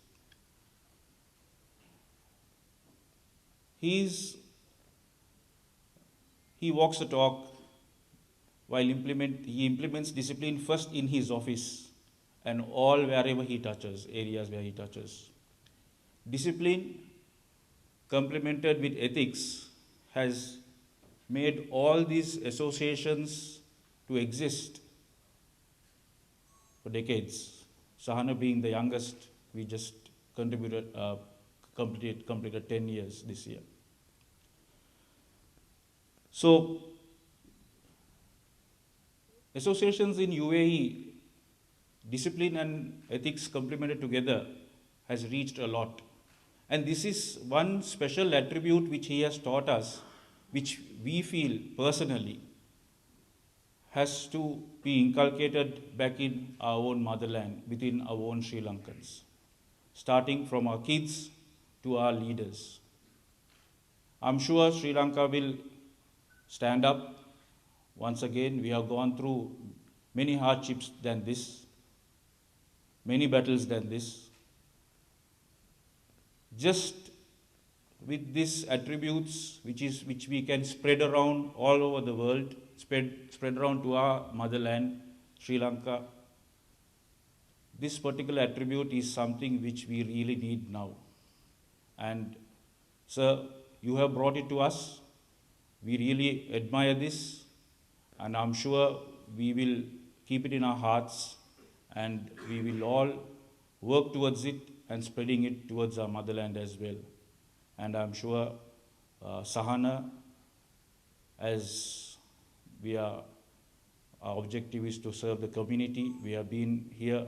He walks the talk while he implements discipline first in his office and all wherever he touches, areas where he touches. Discipline complemented with ethics has made all these associations to exist for decades. Sahana being the youngest, we just completed 10 years this year. So, associations in UAE, discipline and ethics complemented together has reached a lot. And this is one special attribute which he has taught us, which we feel personally has to be inculcated back in our own motherland, within our own Sri Lankans, starting from our kids to our leaders. I'm sure Sri Lanka will stand up. Once again, we have gone through many hardships than this, many battles than this. Just with these attributes, which we can spread around all over the world, spread around to our motherland, Sri Lanka. This particular attribute is something which we really need now. And sir, you have brought it to us. We really admire this, and I'm sure we will keep it in our hearts, and we will all work towards it and spreading it towards our motherland as well. And I'm sure Sahana, as our objective is to serve the community. We have been here,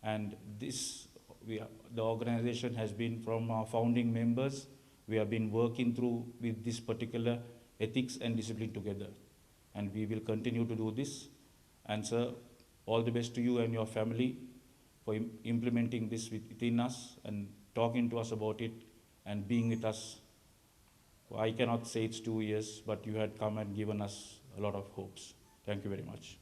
and the organization has been from our founding members. We have been working through with this particular ethics and discipline together, and we will continue to do this. And sir, All the best to you and your family for implementing this within us and talking to us about it and being with us. I cannot say it's 2 years, but you had come and given us a lot of hopes. Thank you very much.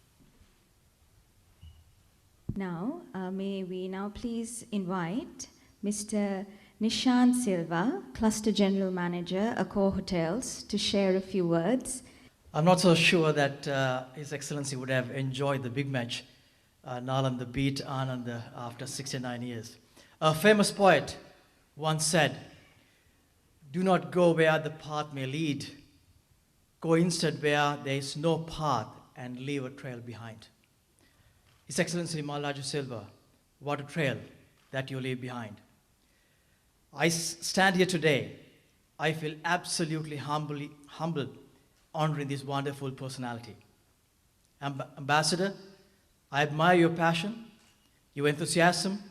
Now, may we now please invite Mr. Nishant Silva, Cluster General Manager, Accor Hotels, to share a few words. I'm not so sure that His Excellency would have enjoyed the big match, Nalanda beat Anand after 69 years. A famous poet once said, "Do not go where the path may lead. Go instead where there is no path and leave a trail behind." His Excellency Malraj De Silva, what a trail that you leave behind. I stand here today. I feel absolutely humbled, honoring this wonderful personality. Ambassador, I admire your passion, your enthusiasm,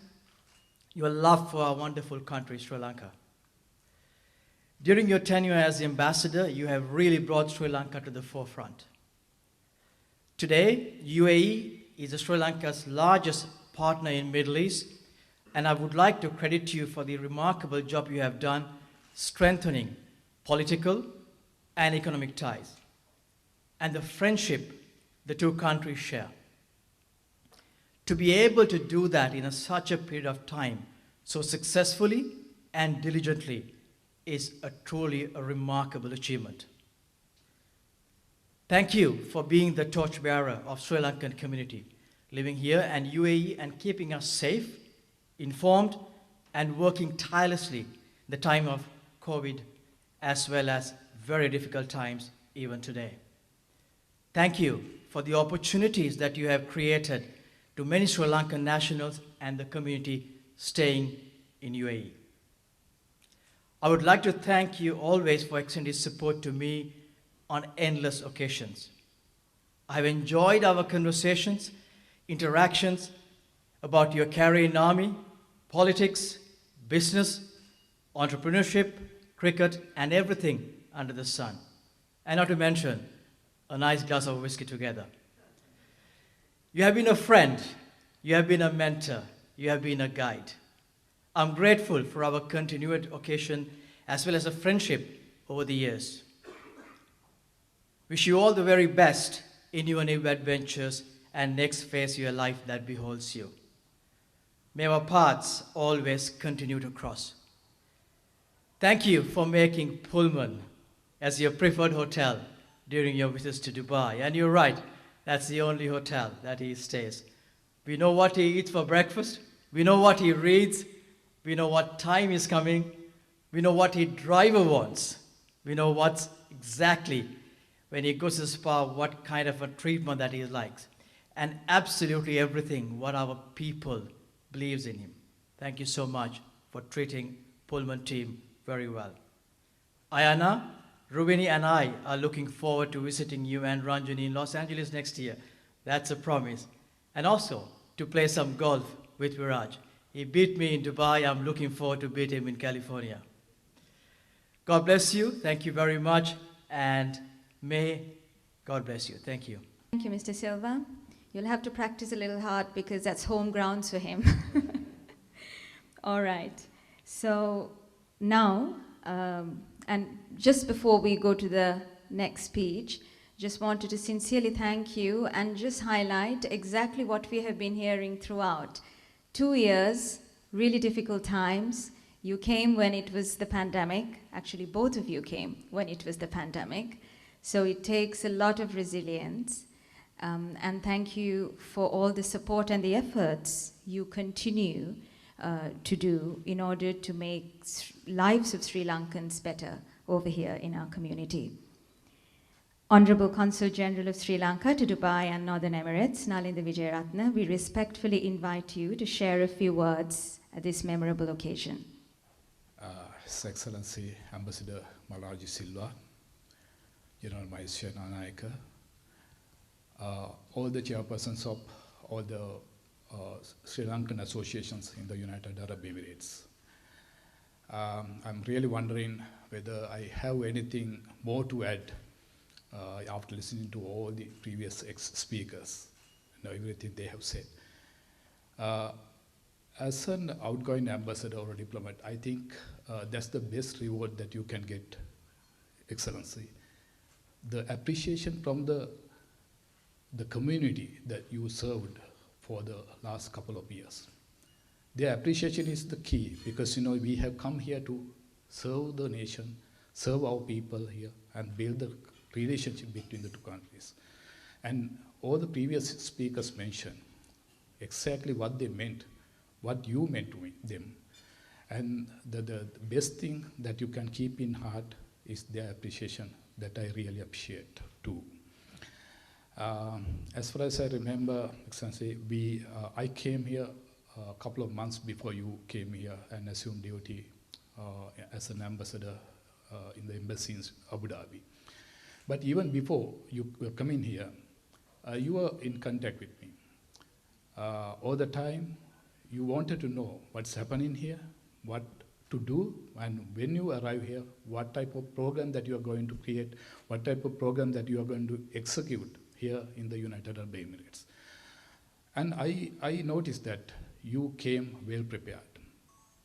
your love for our wonderful country, Sri Lanka. During your tenure as the ambassador, you have really brought Sri Lanka to the forefront. Today, UAE is Sri Lanka's largest partner in Middle East, and I would like to credit you for the remarkable job you have done strengthening political and economic ties and the friendship the two countries share. To be able to do that in such a period of time so successfully and diligently is truly a remarkable achievement. Thank you for being the torchbearer of Sri Lankan community living here and UAE and keeping us safe, informed, and working tirelessly in the time of COVID as well as very difficult times even today. Thank you for the opportunities that you have created to many Sri Lankan nationals and the community staying in UAE. I would like to thank you always for extending support to me on endless occasions. I have enjoyed our conversations, interactions about your career in army, politics, business, entrepreneurship, cricket, and everything under the sun. And not to mention a nice glass of whiskey together. You have been a friend, you have been a mentor, you have been a guide. I'm grateful for our continued occasion as well as a friendship over the years. Wish you all the very best in your new adventures and next phase of your life that beholds you. May our paths always continue to cross. Thank you for making Pullman as your preferred hotel during your visits to Dubai. And you're right, that's the only hotel that he stays. We know what he eats for breakfast. We know what he reads. We know what time is coming. We know what his driver wants. We know what's exactly when he goes to the spa, what kind of a treatment that he likes. And absolutely everything what our people believes in him. Thank you so much for treating Pullman team very well. Ayana, Rubini and I are looking forward to visiting you and Ranjani in Los Angeles next year. That's a promise. And also to play some golf with Viraj. He beat me in Dubai. I'm looking forward to beat him in California. God bless you. Thank you very much. And may God bless you. Thank you. Thank you, Mr. Silva. You'll have to practice a little hard because that's home grounds for him. All right. So now, and just before we go to the next speech, just wanted to sincerely thank you and just highlight exactly what we have been hearing throughout. 2 years, really difficult times. You came when it was the pandemic. Actually, both of you came when it was the pandemic. So it takes a lot of resilience. And thank you for all the support and the efforts you continue to do in order to make lives of Sri Lankans better over here in our community. Honorable Consul General of Sri Lanka to Dubai and Northern Emirates, Nalinda Wijeratne, we respectfully invite you to share a few words at this memorable occasion. His Excellency Ambassador Malraj De Silva, General Malaysia Nanaika, all the chairpersons of all the Sri Lankan associations in the United Arab Emirates. I'm really wondering whether I have anything more to add after listening to all the previous speakers. everything they have said. As an outgoing ambassador or a diplomat, I think that's the best reward that you can get, Excellency. The appreciation from the community that you served for the last couple of years. Their appreciation is the key, because we have come here to serve the nation, serve our people here, and build the relationship between the two countries. And all the previous speakers mentioned exactly what they meant, what you meant to them. And the best thing that you can keep in heart is their appreciation, that I really appreciate too. As far as I remember, Excellency, I came here a couple of months before you came here and assumed duty as an ambassador in the embassy in Abu Dhabi. But even before you were coming here, you were in contact with me. All the time, you wanted to know what's happening here, what to do, and when you arrive here, what type of program that you are going to create, what type of program that you are going to execute here in the United Arab Emirates. And I noticed that you came well prepared.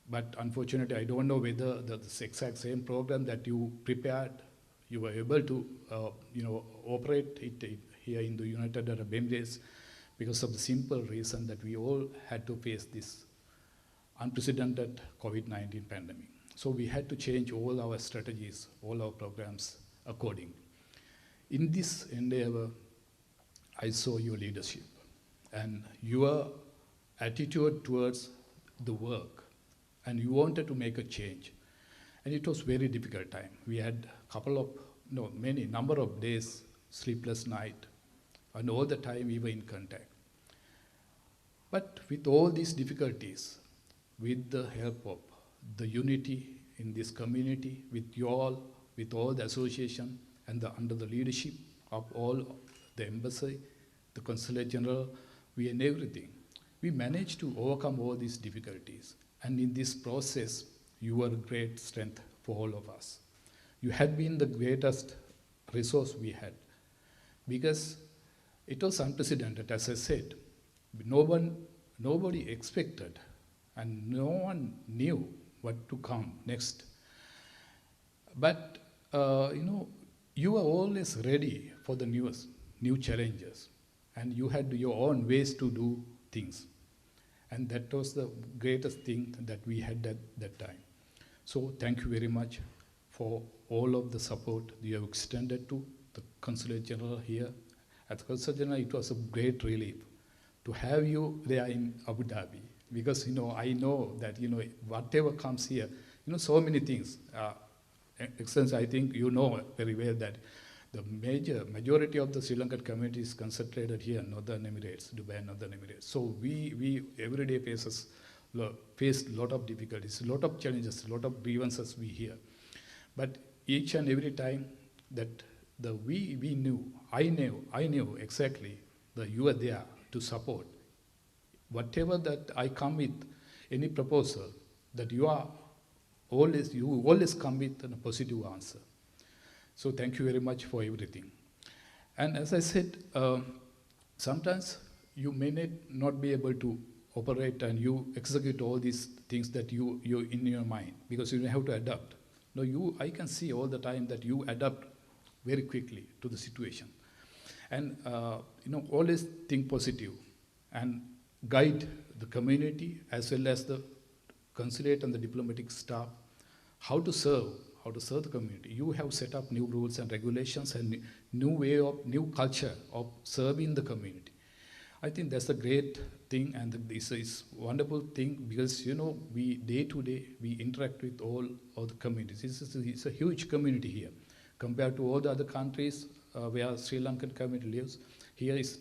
But unfortunately, I don't know whether the exact same program that you prepared, you were able to operate it here in the United Arab Emirates, because of the simple reason that we all had to face this unprecedented COVID-19 pandemic. So we had to change all our strategies, all our programs accordingly. In this endeavor, I saw your leadership and your attitude towards the work, and you wanted to make a change. And it was very difficult time. We had number of days, sleepless night, and all the time we were in contact. But with all these difficulties, with the help of the unity in this community, with all the association, and under the leadership of all the embassy, the consulate general, and everything, we managed to overcome all these difficulties. And in this process, you were a great strength for all of us. You had been the greatest resource we had, because it was unprecedented, as I said. Nobody expected, and no one knew what to come next. But you were always ready for the new challenges, and you had your own ways to do things. And that was the greatest thing that we had at that time. So thank you very much for all of the support you have extended to the Consulate General here. At the Consulate General, it was a great relief to have you there in Abu Dhabi, because I know that whatever comes here, so many things. Excellency, I think you know very well that the majority of the Sri Lankan community is concentrated here in Northern Emirates, Dubai and Northern Emirates. So we every day face a lot of difficulties, a lot of challenges, a lot of grievances we hear. But each and every time that I knew exactly that you were there to support. Whatever that I come with, any proposal, that you always come with a positive answer. So thank you very much for everything. And as I said, sometimes you may not be able to operate and you execute all these things that you in your mind, because you have to adapt. No, I can see all the time that you adapt very quickly to the situation. And always think positive and guide the community as well as the consulate and the diplomatic staff how to serve the community. You have set up new rules and regulations and new culture of serving the community. I think that's a great thing, and this is wonderful thing, because we day to day we interact with all the communities. It's a huge community here compared to all the other countries where Sri Lankan community lives. Here it's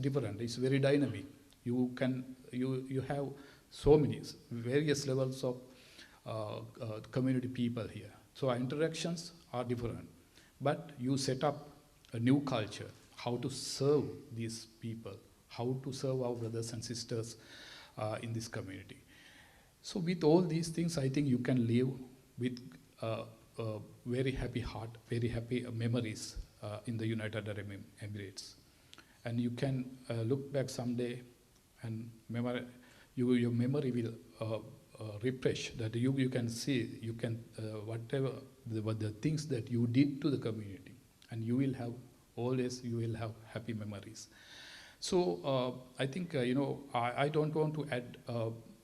different. It's very dynamic. You have so many various levels of community people here. So our interactions are different, but you set up a new culture, how to serve these people, how to serve our brothers and sisters in this community. So with all these things, I think you can live with a very happy heart, very happy memories in the United Arab Emirates. and you can look back someday and your memory will refresh, that you can see, you can whatever the things that you did to the community, and you will have happy memories. So I think I don't want to add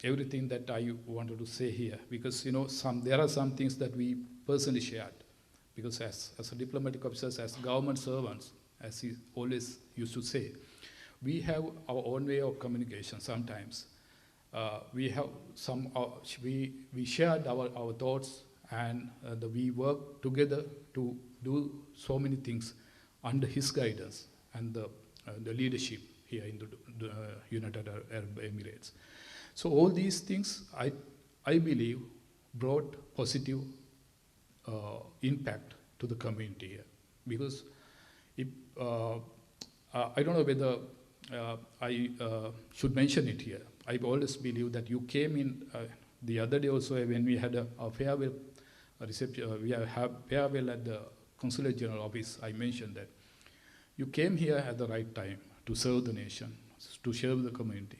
everything that I wanted to say here, because there are some things that we personally shared, because as a diplomatic officers, as government servants, as he always used to say, we have our own way of communication. Sometimes we have we shared our thoughts, and we work together to do so many things under his guidance and the leadership here in the United Arab Emirates. So all these things, I believe, brought positive impact to the community here. Because if, I don't know whether I should mention it here. I always believe that you came in the other day also when we had a farewell reception, we have farewell at the Consulate General Office. I mentioned that you came here at the right time to serve the nation, to serve the community.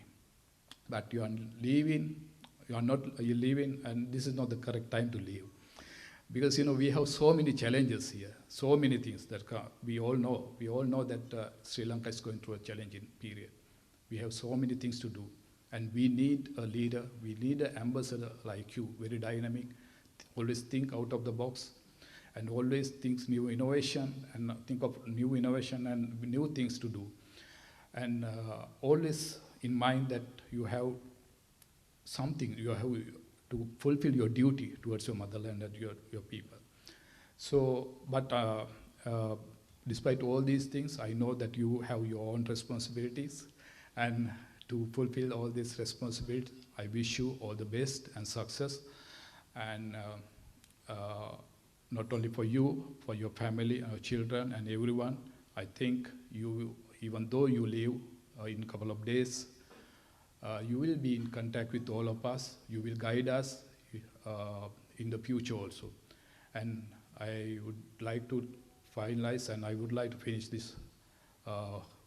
But you are leaving, you're leaving, and this is not the correct time to leave. Because we have so many challenges here, so many things that we all know. We all know that Sri Lanka is going through a challenging period. We have so many things to do, and we need a leader. We need an ambassador like you, very dynamic, always think out of the box, and always think new innovation, and think of new innovation and new things to do. And always in mind that you have something, you have to fulfill your duty towards your motherland and your people. So, but despite all these things, I know that you have your own responsibilities, and to fulfill all these responsibilities, I wish you all the best and success, and not only for you, for your family, your children, and everyone. I think you, even though you leave in a couple of days, you will be in contact with all of us. You will guide us in the future also. And I would like to finalize, and I would like to finish this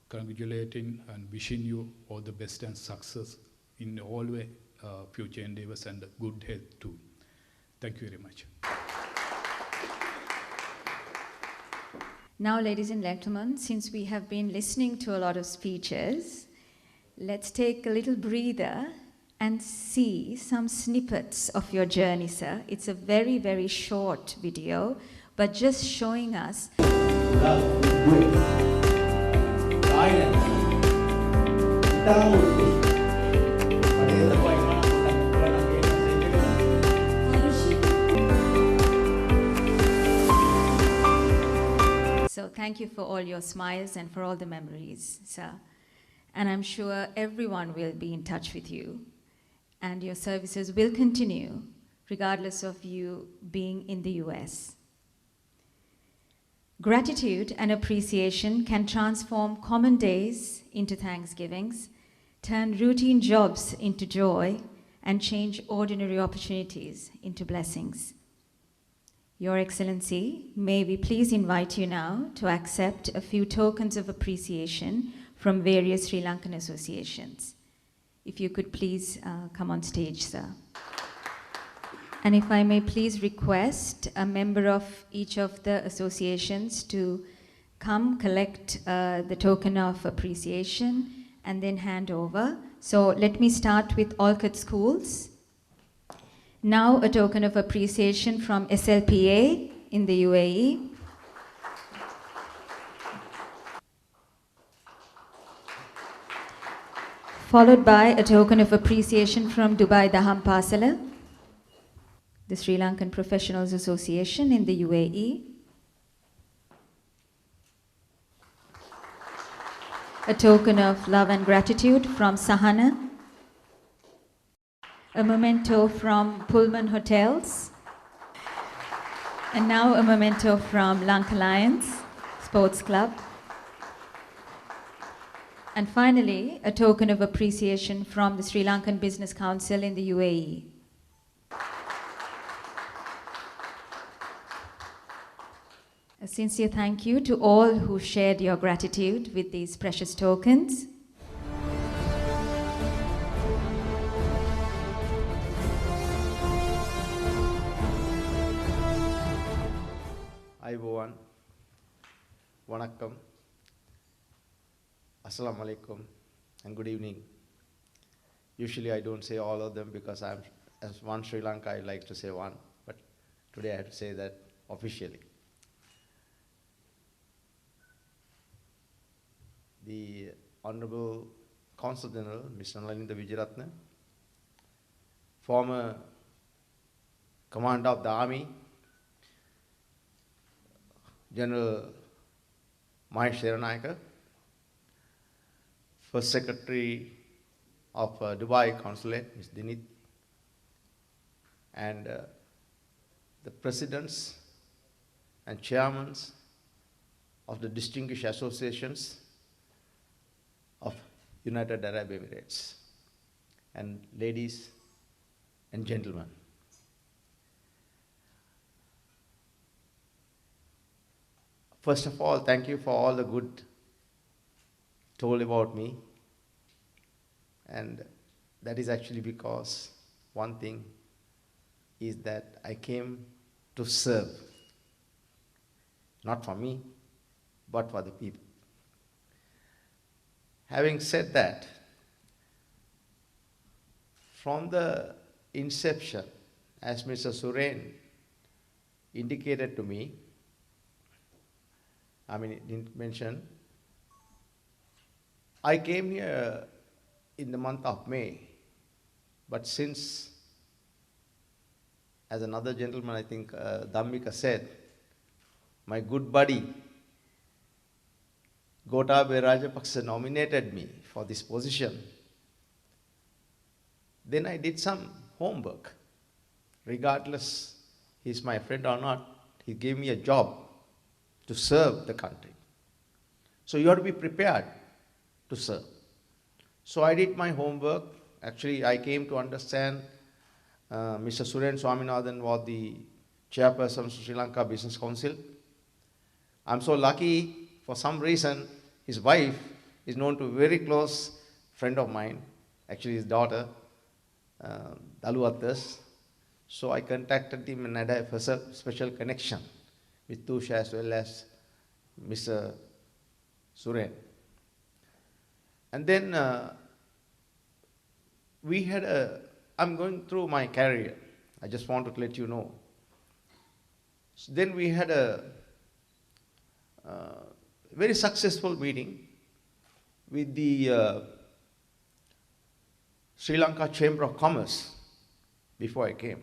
congratulating and wishing you all the best and success in all way, future endeavors, and good health too. Thank you very much. Now, ladies and gentlemen, since we have been listening to a lot of speeches, let's take a little breather and see some snippets of your journey, sir. It's a very, very short video, but just showing us So thank you for all your smiles and for all the memories, sir. And I'm sure everyone will be in touch with you, and your services will continue regardless of you being in the US. Gratitude and appreciation can transform common days into Thanksgivings, turn routine jobs into joy, and change ordinary opportunities into blessings. Your Excellency, may we please invite you now to accept a few tokens of appreciation from various Sri Lankan associations. If you could please come on stage, sir. And if I may please request a member of each of the associations to come collect the token of appreciation and then hand over. So let me start with Olcott Schools. Now a token of appreciation from SLPA in the UAE. Followed by a token of appreciation from Dubai Daham Pasala, the Sri Lankan Professionals Association in the UAE. A token of love and gratitude from Sahana. A memento from Pullman Hotels. And now a memento from Lanka Lions Sports Club. And finally, a token of appreciation from the Sri Lankan Business Council in the UAE. A sincere thank you to all who shared your gratitude with these precious tokens. Ayubowan, Wanakkam, Assalamu alaikum, and good evening. Usually I don't say all of them because as one Sri Lanka, I like to say one, but today I have to say that officially. The Honorable Consul General, Mr. Nalinda Vijayaratne, former Commander of the Army, General Mahesh Seranayaka, First Secretary of Dubai Consulate, Ms. Dinit, and the presidents and chairmen of the distinguished associations of United Arab Emirates, and ladies and gentlemen. First of all, thank you for all the good told about me. And that is actually because one thing is that I came to serve, not for me, but for the people. Having said that, from the inception, as Mr. Suren indicated to me, he didn't mention, I came here in the month of May, but since, as another gentleman, I think Dhammika said, my good buddy Gotabaya Rajapaksa nominated me for this position, then I did some homework. Regardless he's my friend or not, he gave me a job to serve the country. So you have to be prepared to serve. So I did my homework. Actually, I came to understand Mr. Suren Swaminathan was the chairperson of Sri Lanka Business Council. I'm so lucky, for some reason, his wife is known to a very close friend of mine, actually his daughter, Daluatas. So I contacted him and had a special connection with Tusha as well as Mr. Suren. And then we had I'm going through my career. I just wanted to let you know. So then we had a very successful meeting with the Sri Lanka Chamber of Commerce before I came.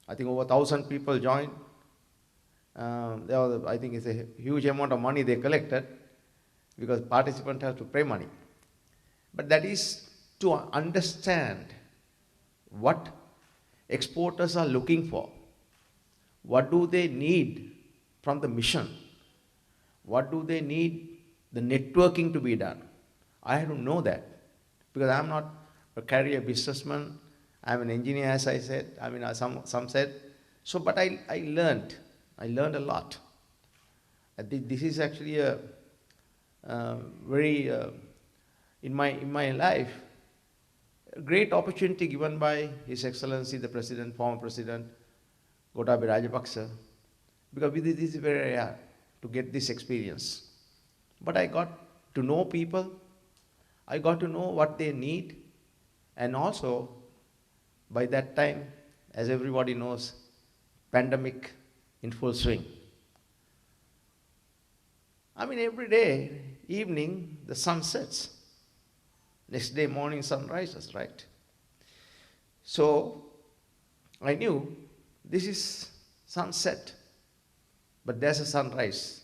I think over 1,000 people joined. There was, I think it's a huge amount of money they collected because participants have to pay money. But that is to understand what exporters are looking for. What do they need from the mission? What do they need the networking to be done? I have to know that because I'm not a career businessman. I'm an engineer, as I said. Some said. So, but I learned. I learned a lot. This is actually a very, in my life, a great opportunity given by His Excellency, the President, former President, Gotabaya Rajapaksa, because this is very rare to get this experience. But I got to know people, I got to know what they need, and also, by that time, as everybody knows, pandemic in full swing. Every day, evening, the sun sets. Next day morning, sun rises, right? So, I knew this is sunset, but there's a sunrise.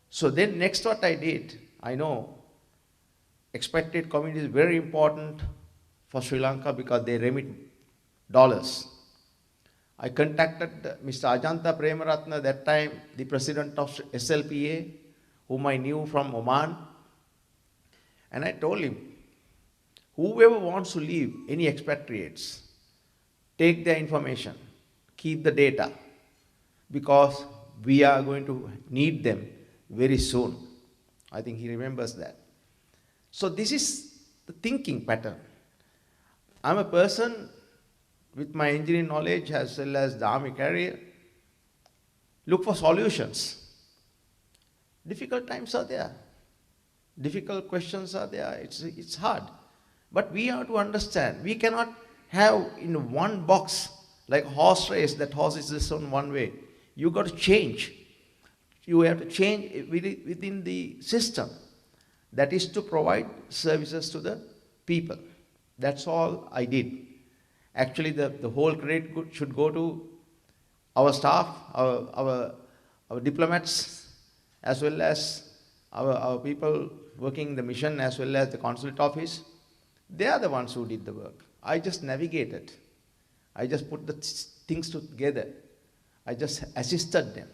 So then next what I did, I know expected community is very important for Sri Lanka because they remit dollars. I contacted Mr. Ajanta Premaratna, that time the president of SLPA, whom I knew from Oman, and I told him, whoever wants to leave, any expatriates, take their information, keep the data, because we are going to need them very soon. I think he remembers that. So this is the thinking pattern. I'm a person with my engineering knowledge as well as the army career, look for solutions. Difficult times are there. Difficult questions are there. It's hard. But we have to understand, we cannot have in one box, like a horse race, that horse is just on one way. You got to change. You have to change within the system. That is to provide services to the people. That's all I did. Actually, the whole credit should go to our staff, our diplomats, as well as our people working in the mission, as well as the consulate office. They are the ones who did the work. I just navigated. I just put the things together. I just assisted them.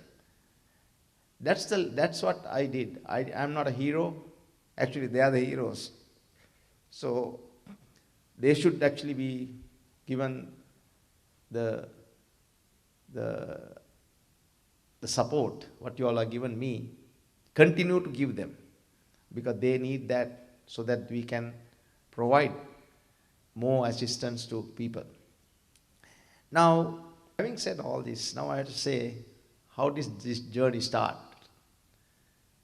That's what I did. I'm not a hero. Actually, they are the heroes. So they should actually be given the support what you all are given me. Continue to give them, because they need that so that we can provide more assistance to people. Now, having said all this, now I have to say, how did this journey start?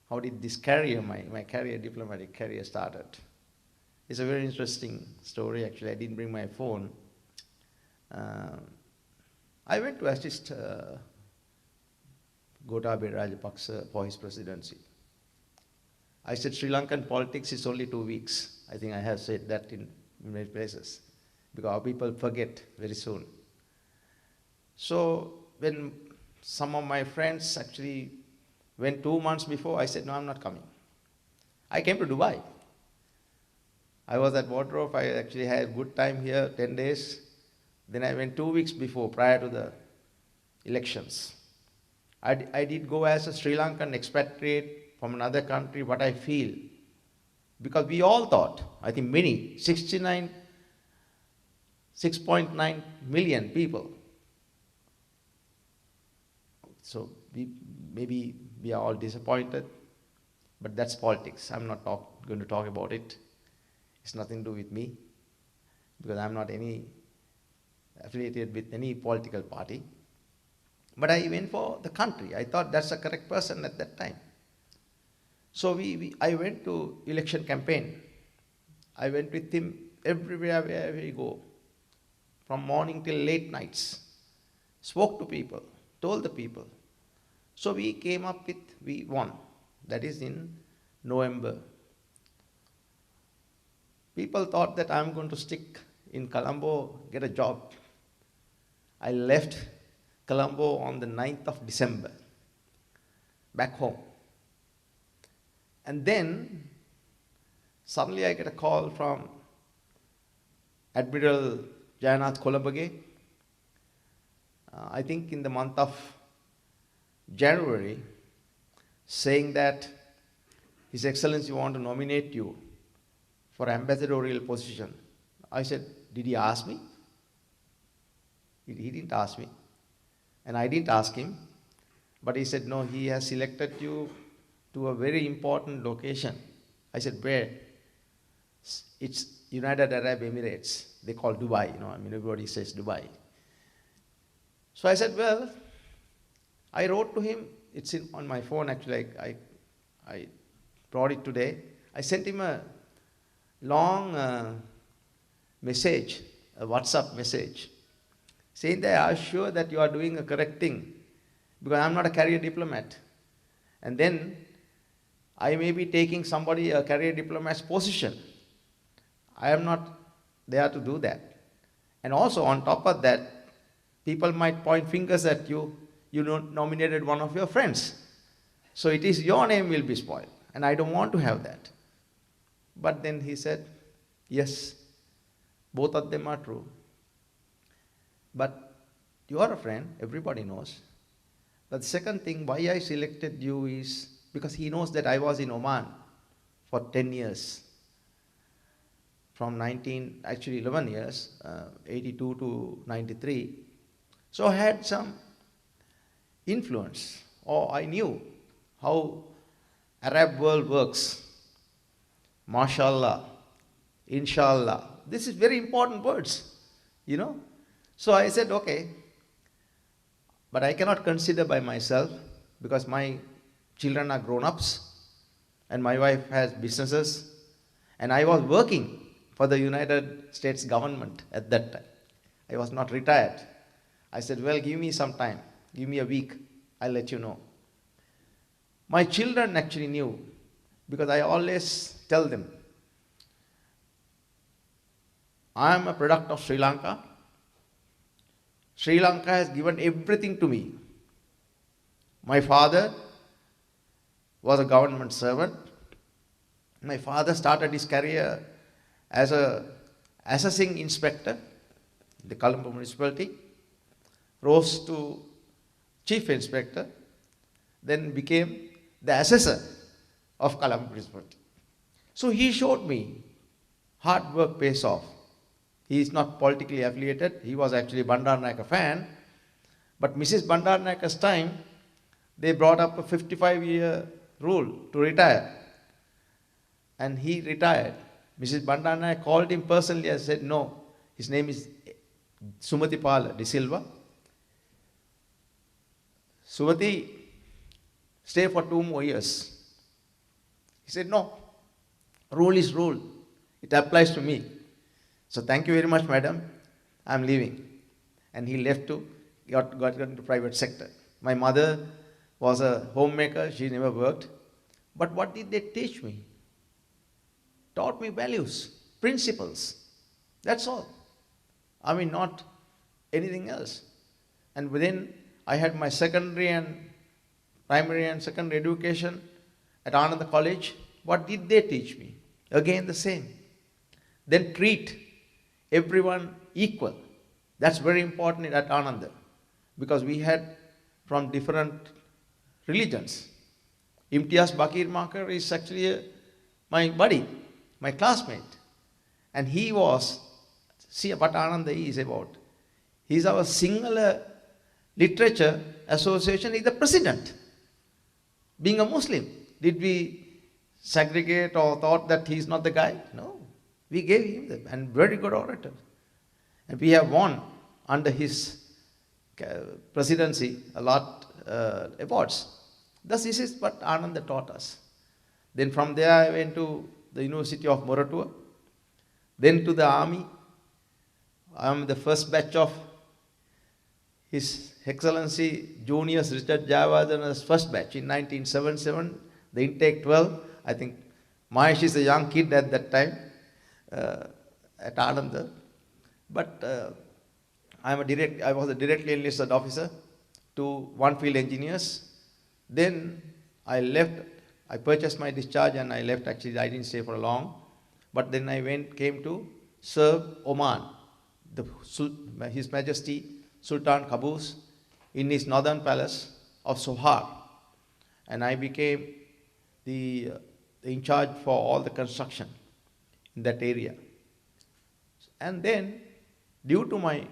How did this career, my career, diplomatic career, started? It's a very interesting story. Actually, I didn't bring my phone. I went to assist Gotabaya Rajapaksa for his presidency. I said Sri Lankan politics is only 2 weeks. I think I have said that in many places, because our people forget very soon. So when some of my friends actually went 2 months before, I said, no, I'm not coming. I came to Dubai. I was at Wardrobe. I actually had a good time here, 10 days. Then I went 2 weeks before, prior to the elections. I did go as a Sri Lankan expatriate from another country, what I feel. Because we all thought, I think many, 6.9 million people. So maybe we are all disappointed, but that's politics. I'm not going to talk about it. It's nothing to do with me, because I'm not affiliated with any political party. But I went for the country. I thought that's the correct person at that time. So I went to election campaign. I went with him everywhere where we go, from morning till late nights. Spoke to people, told the people. So we came up with, we won. That is in November. People thought that I'm going to stick in Colombo, get a job. I left Colombo on the 9th of December, back home. And then, suddenly I get a call from Admiral Jayanath Kolabage. I think in the month of January, saying that His Excellency want to nominate you for ambassadorial position. I said, did he ask me? He didn't ask me. And I didn't ask him. But he said, no, he has selected you to a very important location. I said, where? It's United Arab Emirates. They call Dubai, everybody says Dubai. So I said, well, I wrote to him. It's on my phone, actually. I brought it today. I sent him a long message, a WhatsApp message, saying that I am sure that you are doing a correct thing, because I am not a career diplomat. And then I may be taking somebody a career diplomat's position. I am not there to do that. And also on top of that, people might point fingers at you. You nominated one of your friends. So it is your name will be spoiled. And I don't want to have that. But then he said, yes, both of them are true. But you are a friend, everybody knows. But the second thing, why I selected you is because he knows that I was in Oman for 10 years. From 11 years, 82 to 93. So I had some influence or I knew how Arab world works. MashaAllah, Inshallah. This is very important words, you know. So I said, okay, but I cannot consider by myself because my children are grown-ups and my wife has businesses and I was working for the United States government at that time. I was not retired. I said, well, give me some time. Give me a week. I'll let you know. My children actually knew because I always tell them, I am a product of Sri Lanka. Sri Lanka has given everything to me. My father was a government servant. My father started his career as a assessing inspector in the Colombo municipality, rose to chief inspector, then became the assessor of Colombo municipality. So he showed me hard work pays off. He is not politically affiliated. He was actually a Bandaranaike fan. But Mrs. Bandaranaike's time, they brought up a 55-year rule to retire. And he retired. Mrs. Bandaranaike called him personally and said, no, his name is Malraj De Silva. Sumati, stay for 2 more years. He said, no, rule is rule. It applies to me. So thank you very much, madam. I'm leaving. And he left to, got into private sector. My mother was a homemaker. She never worked. But what did they teach me? Taught me values, principles. That's all. I mean, not anything else. And within, I had my secondary and primary and secondary education at Ananda College. What did they teach me? Again, the same. Then treat everyone equal. That's very important at Ananda because we had from different religions. Imtiaz Bakir Makar is actually my buddy, my classmate. And he was, see what Ananda is about. He's our Sinhala Literature Association, he's the president. Being a Muslim, did we segregate or thought that he's not the guy? No. We gave him them, and very good orator. And we have won under his presidency a lot awards. Thus, this is what Ananda taught us. Then from there I went to the University of Moratuwa, then to the army. I am the first batch of His Excellency Junius Richard Jayawardana's first batch in 1977, the intake 12. I think Mahesh is a young kid at that time at Ananda. But I was a directly enlisted officer to one field engineers. Then I left, I purchased my discharge and I left. Actually, I didn't stay for long. But then I came to serve Oman, His Majesty Sultan Qaboos in his northern palace of Sohar. And I became the in charge for all the construction in that area. And then, due to my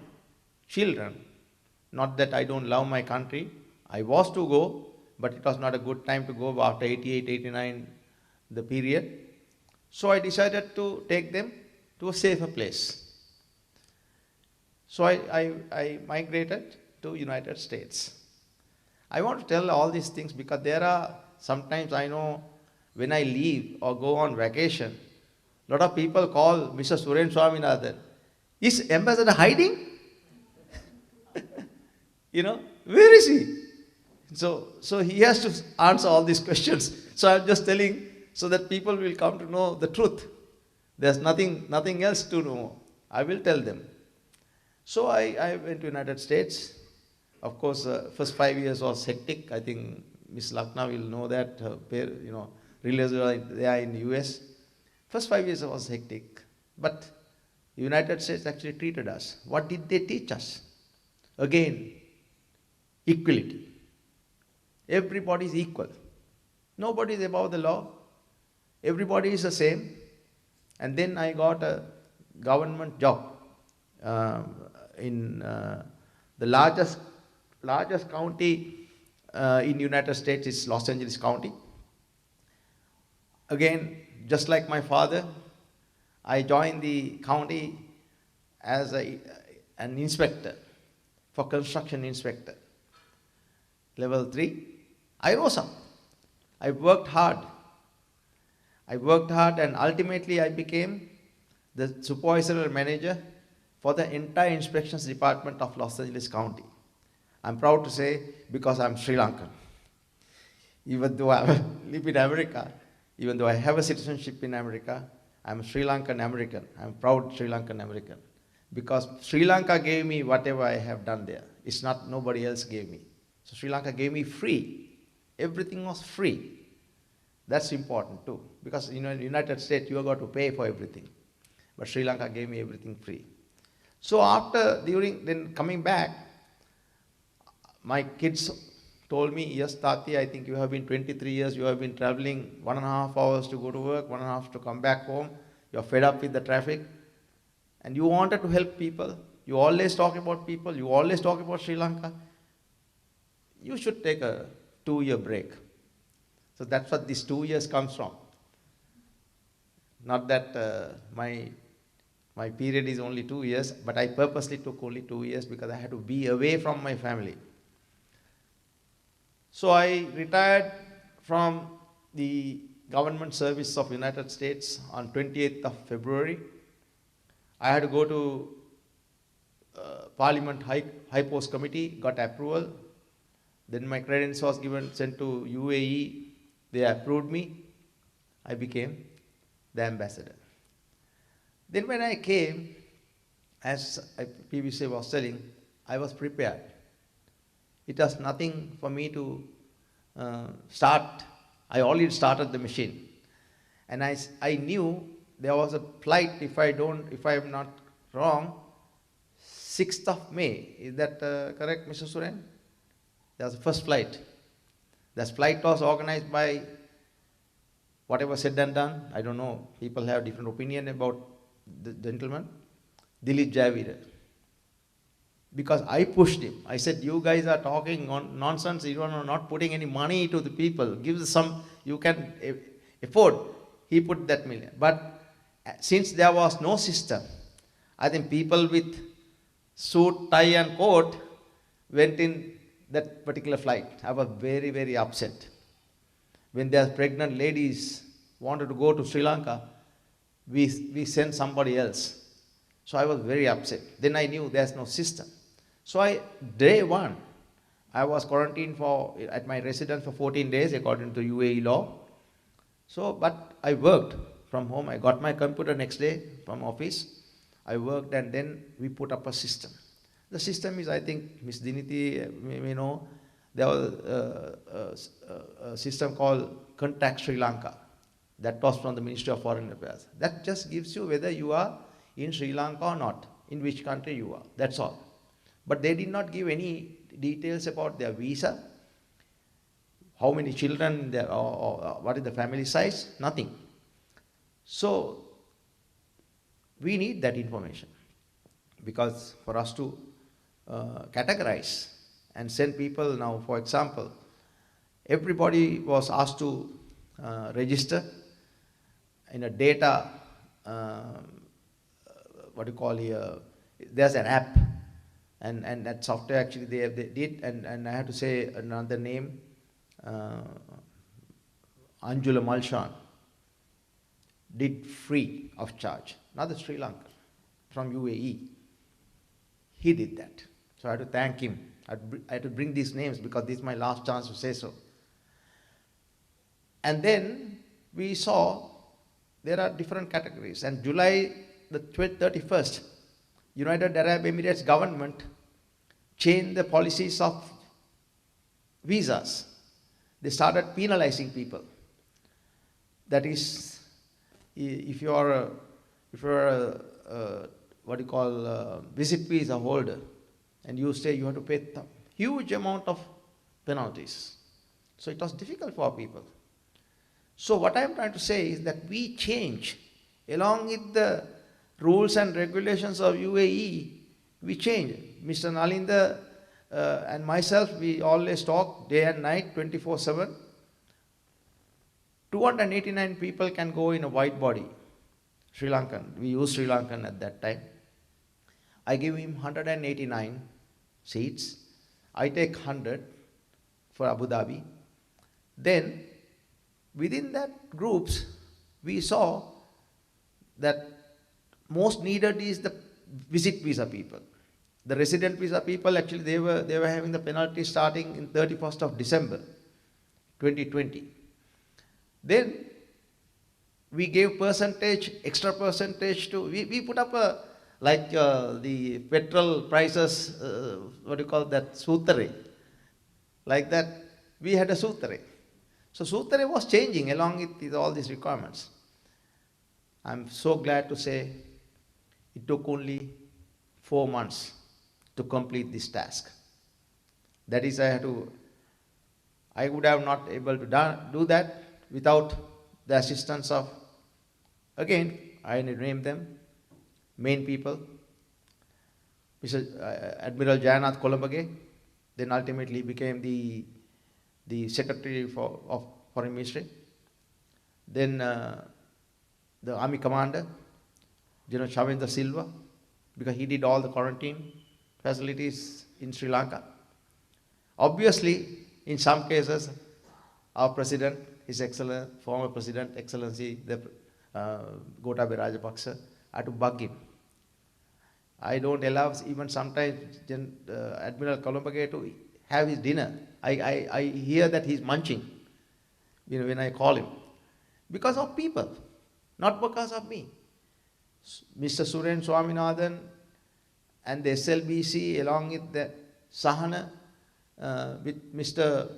children, not that I don't love my country, I was to go, but it was not a good time to go after 88, 89, the period. So I decided to take them to a safer place. So I migrated to United States. I want to tell all these things because there are, sometimes I know when I leave or go on vacation, a lot of people call Mr. Suren Swaminathan, is ambassador hiding? You know, where is he? So he has to answer all these questions. So I'm just telling so that people will come to know the truth. There's nothing else to know. I will tell them. So I went to United States. Of course, first 5 years was hectic. I think Miss Lakna will know that. Her relatives are there in the US. First 5 years was hectic. But the United States actually treated us. What did they teach us? Again, equality. Everybody is equal. Nobody is above the law. Everybody is the same. And then I got a government job in the largest county in United States is Los Angeles County. Again, just like my father, I joined the county as an inspector, for construction inspector, level 3. I rose up. I worked hard. And ultimately I became the supervisor manager for the entire inspections department of Los Angeles County. I'm proud to say, because I'm Sri Lankan. Even though I live in America, even though I have a citizenship in America, I'm a Sri Lankan American. I'm proud Sri Lankan American. Because Sri Lanka gave me whatever I have done there. It's not nobody else gave me. So Sri Lanka gave me free. Everything was free. That's important too. Because in the United States, you have got to pay for everything. But Sri Lanka gave me everything free. So then coming back, my kids told me, yes, Tati, I think you have been 23 years, you have been traveling 1.5 hours to go to work, 1.5 to come back home. You're fed up with the traffic. And you wanted to help people. You always talk about people. You always talk about Sri Lanka. You should take a 2-year break. So that's what this 2 years comes from. Not that my period is only 2 years, but I purposely took only 2 years because I had to be away from my family. So I retired from the government service of United States on 28th of February. I had to go to Parliament High Post Committee, got approval. Then my credentials was sent to UAE. They approved me. I became the ambassador. Then when I came, as I previously was telling, I was prepared. It was nothing for me to start. I already started the machine. And I knew there was a flight, if I am not wrong, 6th of May. Is that correct, Mr. Suren? That was the first flight. That flight was organized by whatever said and done. I don't know. People have different opinion about the gentleman. Dilip Javira. Because I pushed him. I said, you guys are talking nonsense. You are not putting any money to the people. Give some, you can afford. He put that million. But since there was no system, I think people with suit, tie and coat went in that particular flight. I was very, very upset. When their pregnant ladies wanted to go to Sri Lanka, we sent somebody else. So I was very upset. Then I knew there's no system. So day one, I was quarantined at my residence for 14 days according to UAE law. So, but I worked from home. I got my computer next day from office. I worked and then we put up a system. The system is, I think, Ms. Diniti may know, there was a system called Contact Sri Lanka. That was from the Ministry of Foreign Affairs. That just gives you whether you are in Sri Lanka or not, in which country you are. That's all. But they did not give any details about their visa, how many children, or what is the family size, nothing. So, we need that information because for us to categorize and send people now, for example, everybody was asked to register in a data, what you call here, there's an app, and that software actually they did, and I have to say another name, Anjula Malshan, did free of charge, not the Sri Lanka, from UAE. He did that. So I had to thank him. I had to bring these names because this is my last chance to say so. And then we saw there are different categories. And July the 31st, United Arab Emirates government changed the policies of visas. They started penalizing people. That is, if you are a what you call visit visa holder, and you stay, you have to pay a huge amount of penalties. So it was difficult for people. So what I am trying to say is that we change along with the rules and regulations of UAE. We change. Mr. Nalinda and myself, we always talk day and night, 24/7. 289 people can go in a white body. Sri Lankan. We used Sri Lankan at that time. I give him 189 seats. I take 100 for Abu Dhabi. Then, within that groups, we saw that most needed is the visit visa people. The resident visa people, actually, they were having the penalty starting in 31st of December, 2020. Then, we gave percentage, extra percentage to, we put up a, like the petrol prices, what do you call that, Sutare. Like that, we had a Sutare. So Sutare was changing along with all these requirements. I'm so glad to say it took only 4 months to complete this task. That is, I would have not able to do that without the assistance of, again, I name them, main people, Mr. Admiral Jayanath Kolambage, then ultimately became the Secretary of Foreign Ministry. Then the Army Commander, General Lanka De Silva, because he did all the quarantine facilities in Sri Lanka. Obviously, in some cases, our President, His Excellency, former President, Excellency, the Gotabaya Rajapaksa, I had to bug him. I don't allow even sometimes Admiral Kolambage to have his dinner. I hear that he's munching, when I call him. Because of people, not because of me. Mr. Suren Swaminathan and the SLBC along with the Sahana, with Mr.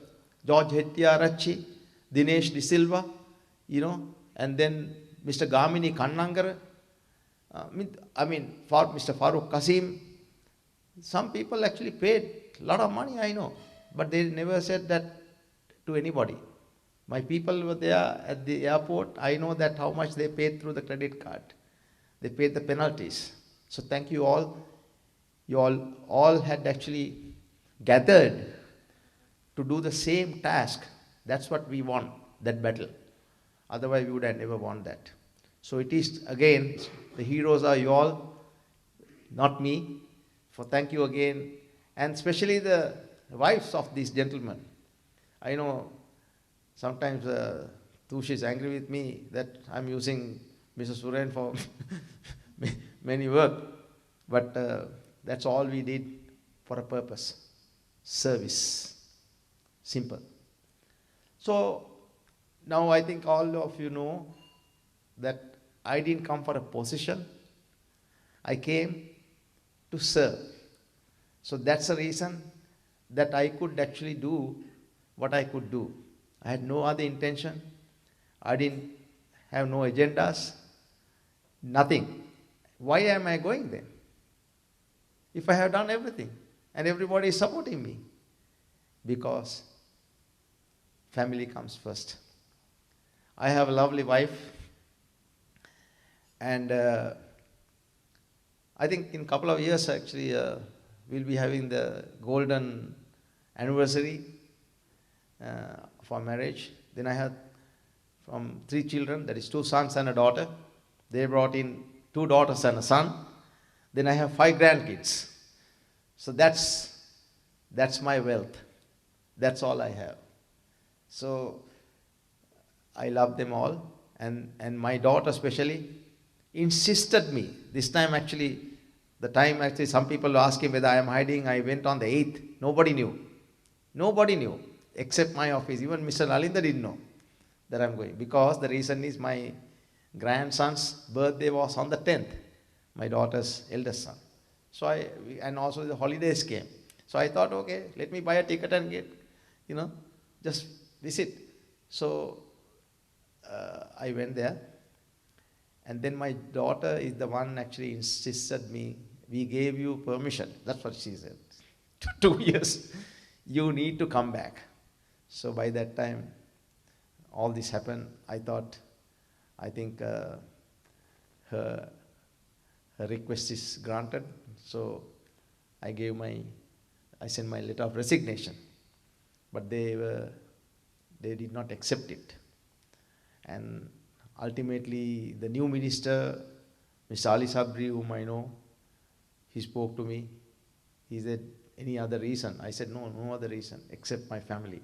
George Hettiarachchi, Dinesh De Silva, and then Mr. Gamini Kannangara, for Mr. Farooq Kasim. Some people actually paid a lot of money, I know, but they never said that to anybody. My people were there at the airport. I know that how much they paid through the credit card. They paid the penalties. So thank you all. You all had actually gathered to do the same task. That's what we won, that battle. Otherwise, we would have never won that. So it is, again, the heroes are you all, not me. For thank you again. And especially the wives of these gentlemen. I know sometimes Tush is angry with me that I'm using Mr. Suren for many work. But that's all we did for a purpose. Service. Simple. So now I think all of you know that I didn't come for a position. I came to serve. So that's the reason that I could actually do what I could do. I had no other intention. I didn't have no agendas. Nothing. Why am I going then? If I have done everything and everybody is supporting me? Because family comes first. I have a lovely wife, and I think in a couple of years actually we'll be having the golden anniversary for marriage. Then I had from 3 children, that is 2 sons and a daughter. They brought in 2 daughters and a son. Then I have 5 grandkids. So that's my wealth. That's all I have. So I love them all, and my daughter especially insisted me. This time actually, the time actually some people were asking whether I am hiding. I went on the 8th. Nobody knew. Nobody knew except my office. Even Mr. Nalinda didn't know that I'm going, because the reason is my grandson's birthday was on the 10th, my daughter's eldest son. So and also the holidays came. So I thought, okay, let me buy a ticket and get, just visit. So I went there, and then my daughter is the one actually insisted me, we gave you permission. That's what she said. 2 years, you need to come back. So by that time, all this happened. I think her request is granted. So I gave my I sent my letter of resignation, but they did not accept it. And ultimately, the new minister, Mr. Ali Sabri, whom I know, he spoke to me. He said, any other reason? I said, no, no other reason except my family.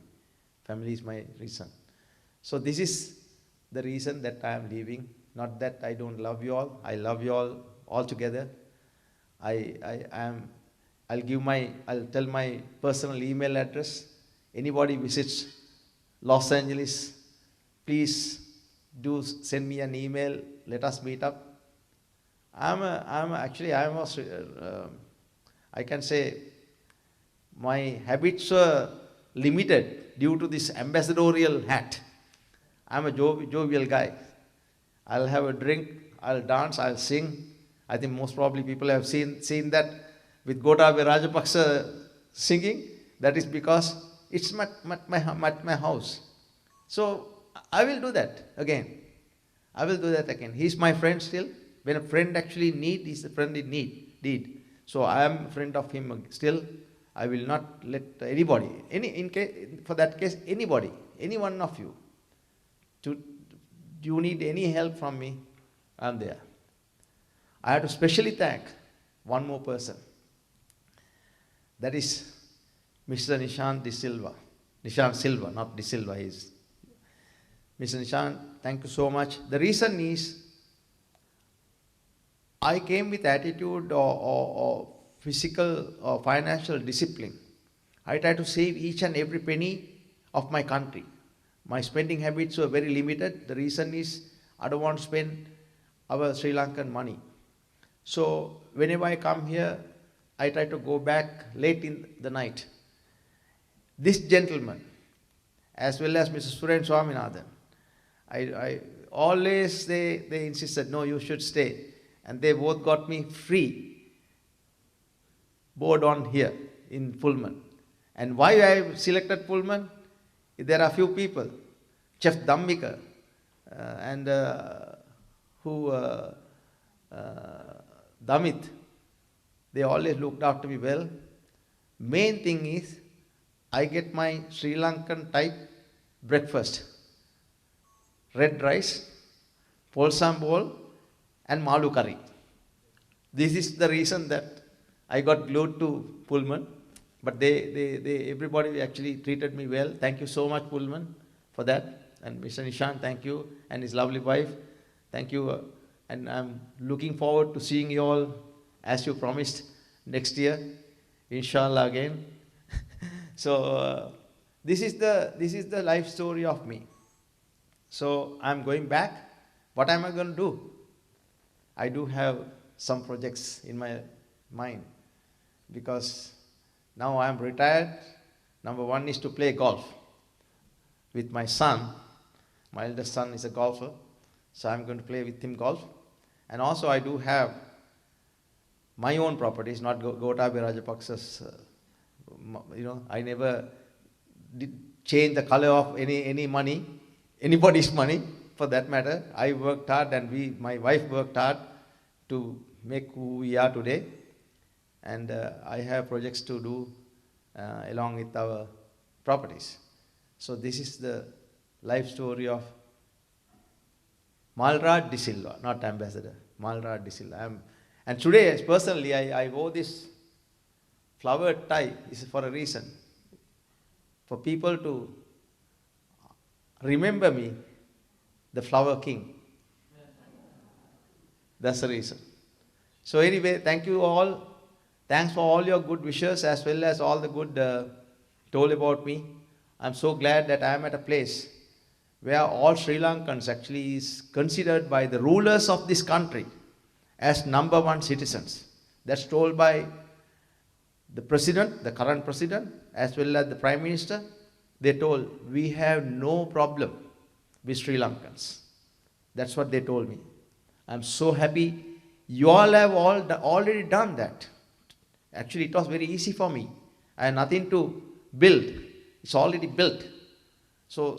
Family is my reason. So this is the reason that I am leaving. Not that I don't love you all. I love you all together. I'll tell my personal email address. Anybody visits Los Angeles, please do send me an email. Let us meet up. I can say my habits were limited due to this ambassadorial hat. I'm a jovial guy. I'll have a drink, I'll dance, I'll sing. I think most probably people have seen that with Gotabaya Rajapaksa singing. That is because it's my house. So I will do that again. I will do that again. He's my friend still. When a friend actually needs, he's a friend in need. So I am a friend of him still. I will not let anybody, for that case, anybody, any one of you, you need any help from me, I'm there. I have to specially thank one more person. That is Mr. Nishant De Silva. Nishant Silva, not De Silva. Mr. Nishant, thank you so much. The reason is, I came with attitude or physical or financial discipline. I try to save each and every penny of my country. My spending habits were very limited. The reason is, I don't want to spend our Sri Lankan money. So whenever I come here, I try to go back late in the night. This gentleman, as well as Mrs. Suren Swaminathan, I always, they insisted, no, you should stay. And they both got me free board on here in Pullman. And why I selected Pullman? There are few people, Chef Dhammika Damit, they always looked after me well. Main thing is, I get my Sri Lankan type breakfast. Red rice, polsam bowl, and malu curry. This is the reason that I got glued to Pullman. But everybody actually treated me well. Thank you so much, Pullman, for that. And Mr. Nishant, thank you, and his lovely wife. Thank you. And I'm looking forward to seeing you all, as you promised, next year, inshallah again. So this is the life story of me. So I'm going back. What am I going to do? I do have some projects in my mind, because now I am retired. Number one is to play golf with my son. My eldest son is a golfer, so I'm going to play with him golf. And also I do have my own properties, not Gotabaya Rajapaksa's. I never did change the color of any money, anybody's money for that matter. I worked hard, and my wife worked hard to make who we are today. And I have projects to do along with our properties. So this is the life story of Malraj De Silva, not ambassador, Malraj De Silva. And today, personally, I wore this flowered tie. This is for a reason. For people to remember me, the flower king. That's the reason. So anyway, thank you all. Thanks for all your good wishes, as well as all the good told about me. I'm so glad that I am at a place where all Sri Lankans actually is considered by the rulers of this country as #1 citizens. That's told by the president, the current president, as well as the prime minister. They told, we have no problem with Sri Lankans. That's what they told me. I'm so happy. You all have already done that. Actually, it was very easy for me. I had nothing to build. It's already built. So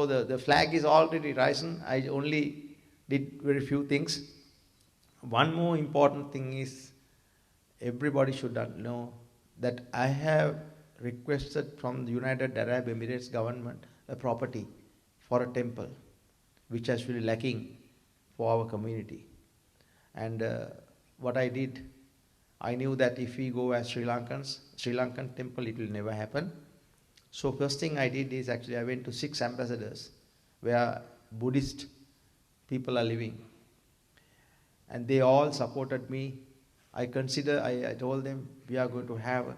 the flag is already risen. I only did very few things. One more important thing is, everybody should know that I have requested from the United Arab Emirates government a property for a temple, which is actually lacking for our community. And what I did, I knew that if we go as Sri Lankan temple, it will never happen. So first thing I did is actually I went to 6 ambassadors where Buddhist people are living. And they all supported me. I told them we are going to have an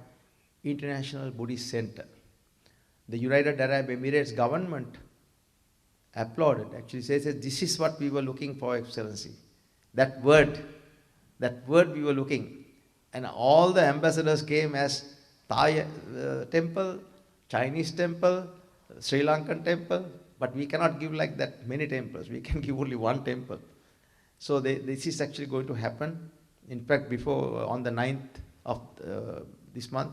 international Buddhist center. The United Arab Emirates government applauded, actually says this is what we were looking for, Excellency. That word we were looking. And all the ambassadors came as Thai temple, Chinese temple, Sri Lankan temple, but we cannot give like that many temples. We can give only one temple. So this is actually going to happen. In fact, before on the 9th of this month,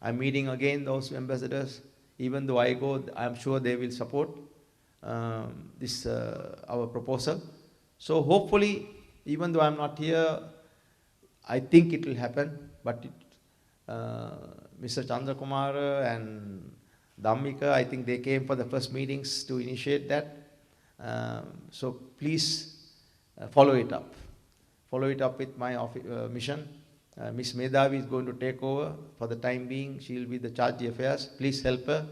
I'm meeting again those ambassadors. Even though I go, I'm sure they will support this our proposal. So hopefully, even though I'm not here, I think it will happen. But Mr. Chandrakumar and Dhammika, I think they came for the first meetings to initiate that. So please follow it up. Follow it up with my mission. Ms. Medhavi is going to take over for the time being. She will be the charge of affairs. Please help her.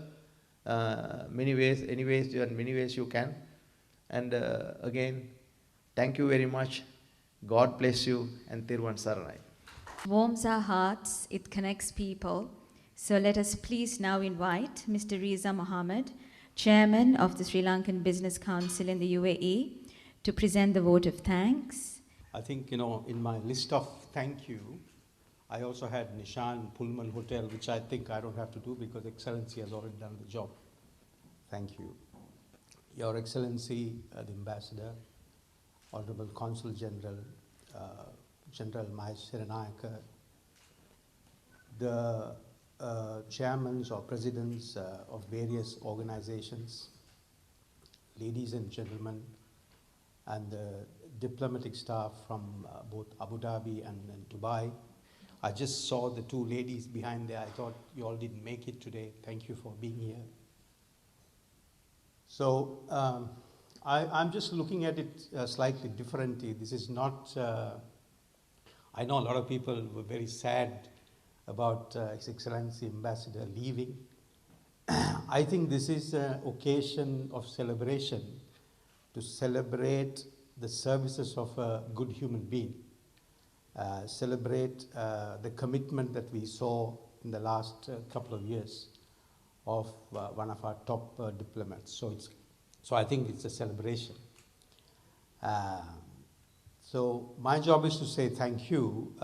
Many ways you can. And again, thank you very much. God bless you, and Thiruvan Saranai. Warms our hearts, it connects people. So let us please now invite Mr. Riza Mohammed, Chairman of the Sri Lankan Business Council in the UAE, to present the vote of thanks. I think, in my list of thank you, I also had Nishan Pullman Hotel, which I think I don't have to do because Excellency has already done the job. Thank you. Your Excellency, the Ambassador, Honorable Consul General, General Mahesh Siranayaka, the chairmen or presidents of various organizations, ladies and gentlemen, and the diplomatic staff from both Abu Dhabi and Dubai. I just saw the two ladies behind there. I thought you all didn't make it today. Thank you for being here. So I'm just looking at it slightly differently. This is not, I know a lot of people were very sad about His Excellency Ambassador leaving. I think this is an occasion of celebration to celebrate the services of a good human being, celebrate the commitment that we saw in the last couple of years of one of our top diplomats. So I think it's a celebration. So my job is to say thank you.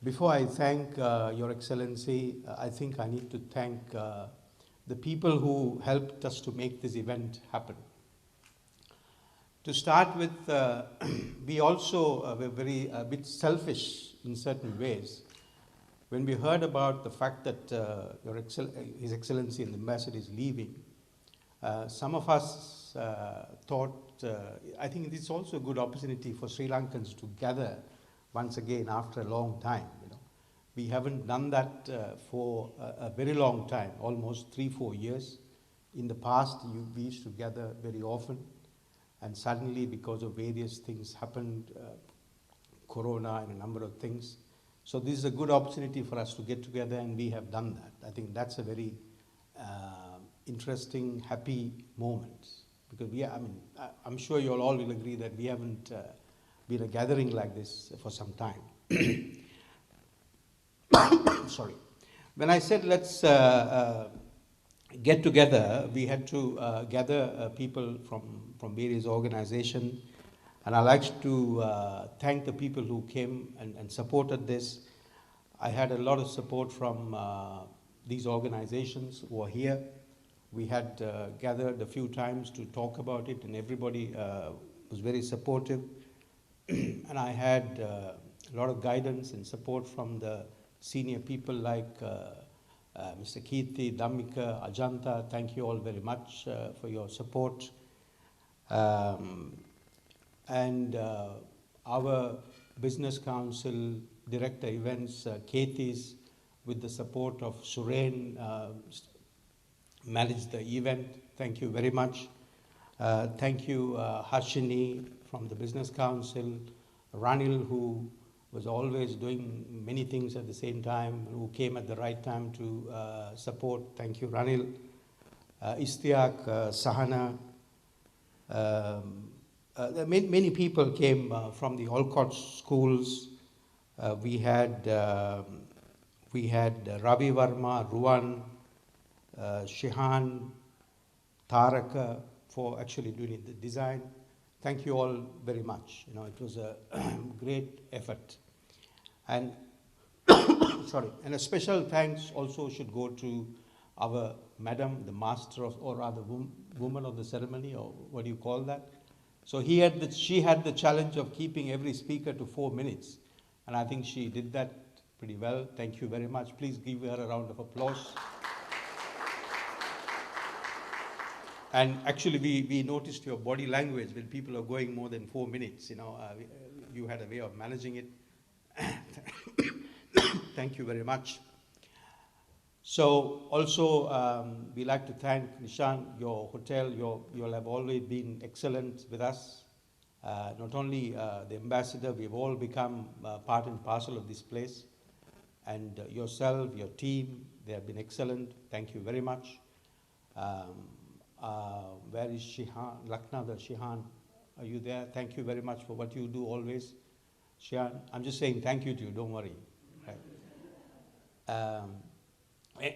Before I thank Your Excellency, I think I need to thank the people who helped us to make this event happen. To start with, we also were a bit selfish in certain ways. When we heard about the fact that His Excellency and the Ambassador is leaving, some of us thought, I think this is also a good opportunity for Sri Lankans to gather once again after a long time. We haven't done that for a very long time, almost 3-4 years. In the past, we used to gather very often. And suddenly, because of various things happened, Corona and a number of things. So this is a good opportunity for us to get together, and we have done that. I think that's a very interesting, happy moment. Because I'm sure you all will agree that we haven't been a gathering like this for some time. Sorry. When I said let's get together, we had to gather people from various organizations. And I'd like to thank the people who came and supported this. I had a lot of support from these organizations who are here. We had gathered a few times to talk about it, and everybody was very supportive. And I had a lot of guidance and support from the senior people like Mr. Kirti, Dhammika, Ajanta. Thank you all very much for your support. And our Business Council Director Events, Katie's, with the support of Suren, managed the event. Thank you very much. Thank you, Harshini from the Business Council, Ranil, who was always doing many things at the same time, who came at the right time to support. Thank you, Ranil. Istiak, Sahana. Many people came from the Olcott schools. We had Ravi Varma, Ruwan, Shihan, Taraka for actually doing the design. Thank you all very much. It was a great effort. And sorry, and a special thanks also should go to our madam, the master of, or rather woman of the ceremony, or what do you call that? So she had the challenge of keeping every speaker to 4 minutes. And I think she did that pretty well. Thank you very much. Please give her a round of applause. And actually, we noticed your body language when people are going more than 4 minutes. You had a way of managing it. Thank you very much. So also, we like to thank Nishan, your hotel. You have always been excellent with us. Not only the ambassador, we've all become part and parcel of this place. And yourself, your team, they have been excellent. Thank you very much. Where is Shihan? Lucknow, Shihan, are you there? Thank you very much for what you do always. Shihan, I'm just saying thank you to you, don't worry. Right.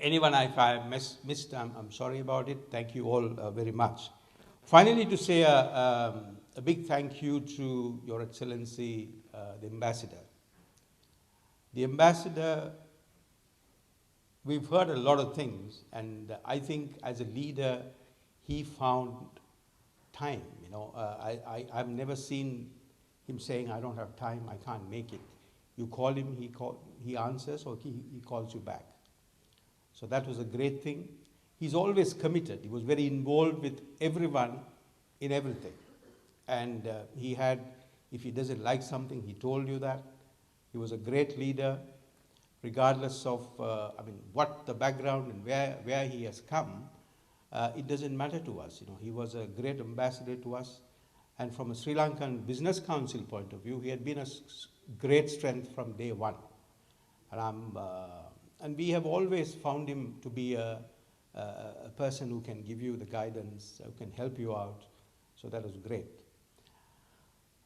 Anyone, if I missed, I'm sorry about it. Thank you all very much. Finally, to say a big thank you to Your Excellency, the Ambassador. The Ambassador, we've heard a lot of things, and I think as a leader, he found time. I've never seen him saying, I don't have time, I can't make it. You call him, he answers, or he calls you back. So that was a great thing. He's always committed. He was very involved with everyone in everything. And if he doesn't like something, he told you that. He was a great leader, regardless of what the background and where he has come. It doesn't matter to us. He was a great ambassador to us. And from a Sri Lankan Business Council point of view, he had been a great strength from day one. And we have always found him to be a person who can give you the guidance, who can help you out. So that was great.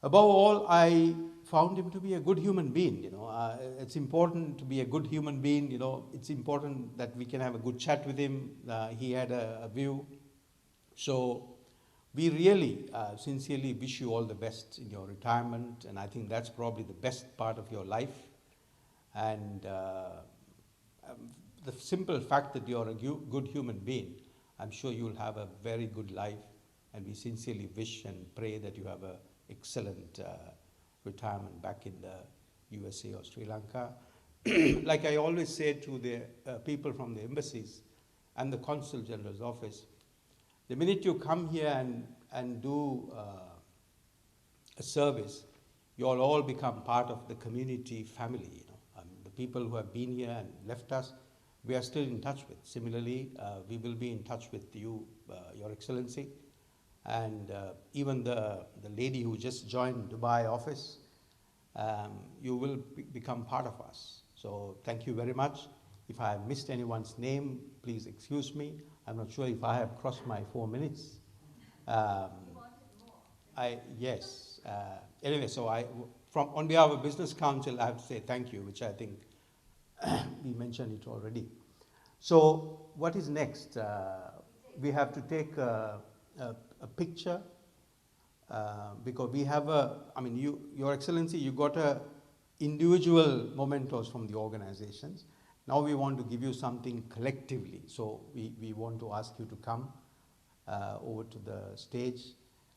Above all, I found him to be a good human being. It's important to be a good human being. It's important that we can have a good chat with him. He had a view. So we really sincerely wish you all the best in your retirement. And I think that's probably the best part of your life. And the simple fact that you're a good human being, I'm sure you'll have a very good life. And we sincerely wish and pray that you have an excellent retirement back in the USA or Sri Lanka. Like I always say to the people from the embassies and the Consul General's office, the minute you come here and do a service, you'll all become part of the community family. The people who have been here and left us, we are still in touch with. Similarly, we will be in touch with you, Your Excellency. And even the lady who just joined Dubai office, you will become part of us. So thank you very much. If I have missed anyone's name, please excuse me. I'm not sure if I have crossed my 4 minutes. Yes. Anyway, so on behalf of Business Council, I have to say thank you, which I think we mentioned it already. So what is next? We have to take a picture because we have Your Excellency, you got individual mementos from the organizations. Now we want to give you something collectively. So we want to ask you to come over to the stage,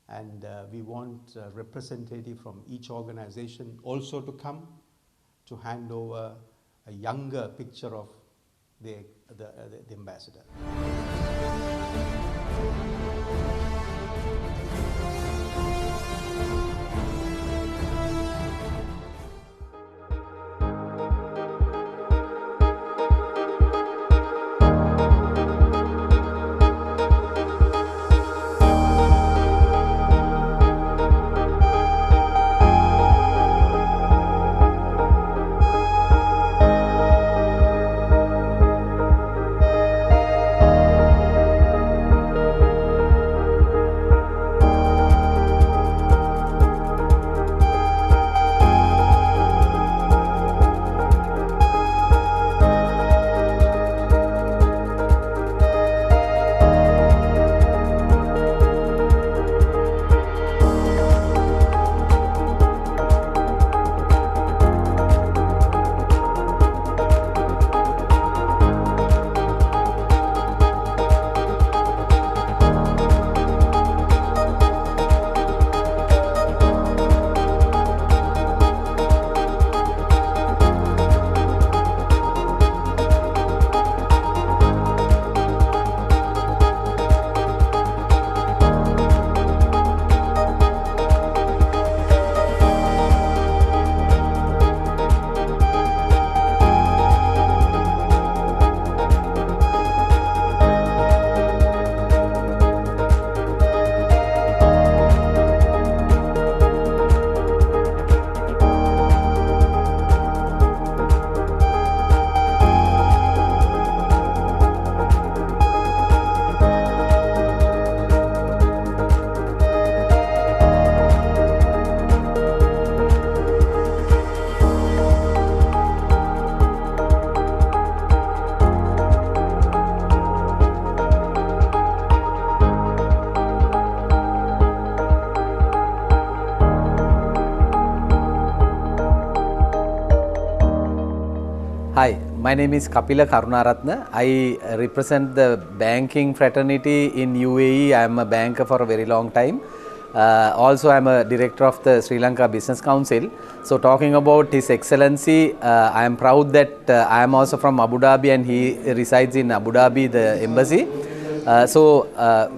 and we want a representative from each organization also to come to hand over a younger picture of the ambassador. My name is Kapila Karunaratna. I represent the banking fraternity in UAE. I am a banker for a very long time. Also, I am a director of the Sri Lanka Business Council. So, talking about His Excellency, I am proud that I am also from Abu Dhabi and he resides in Abu Dhabi, the embassy.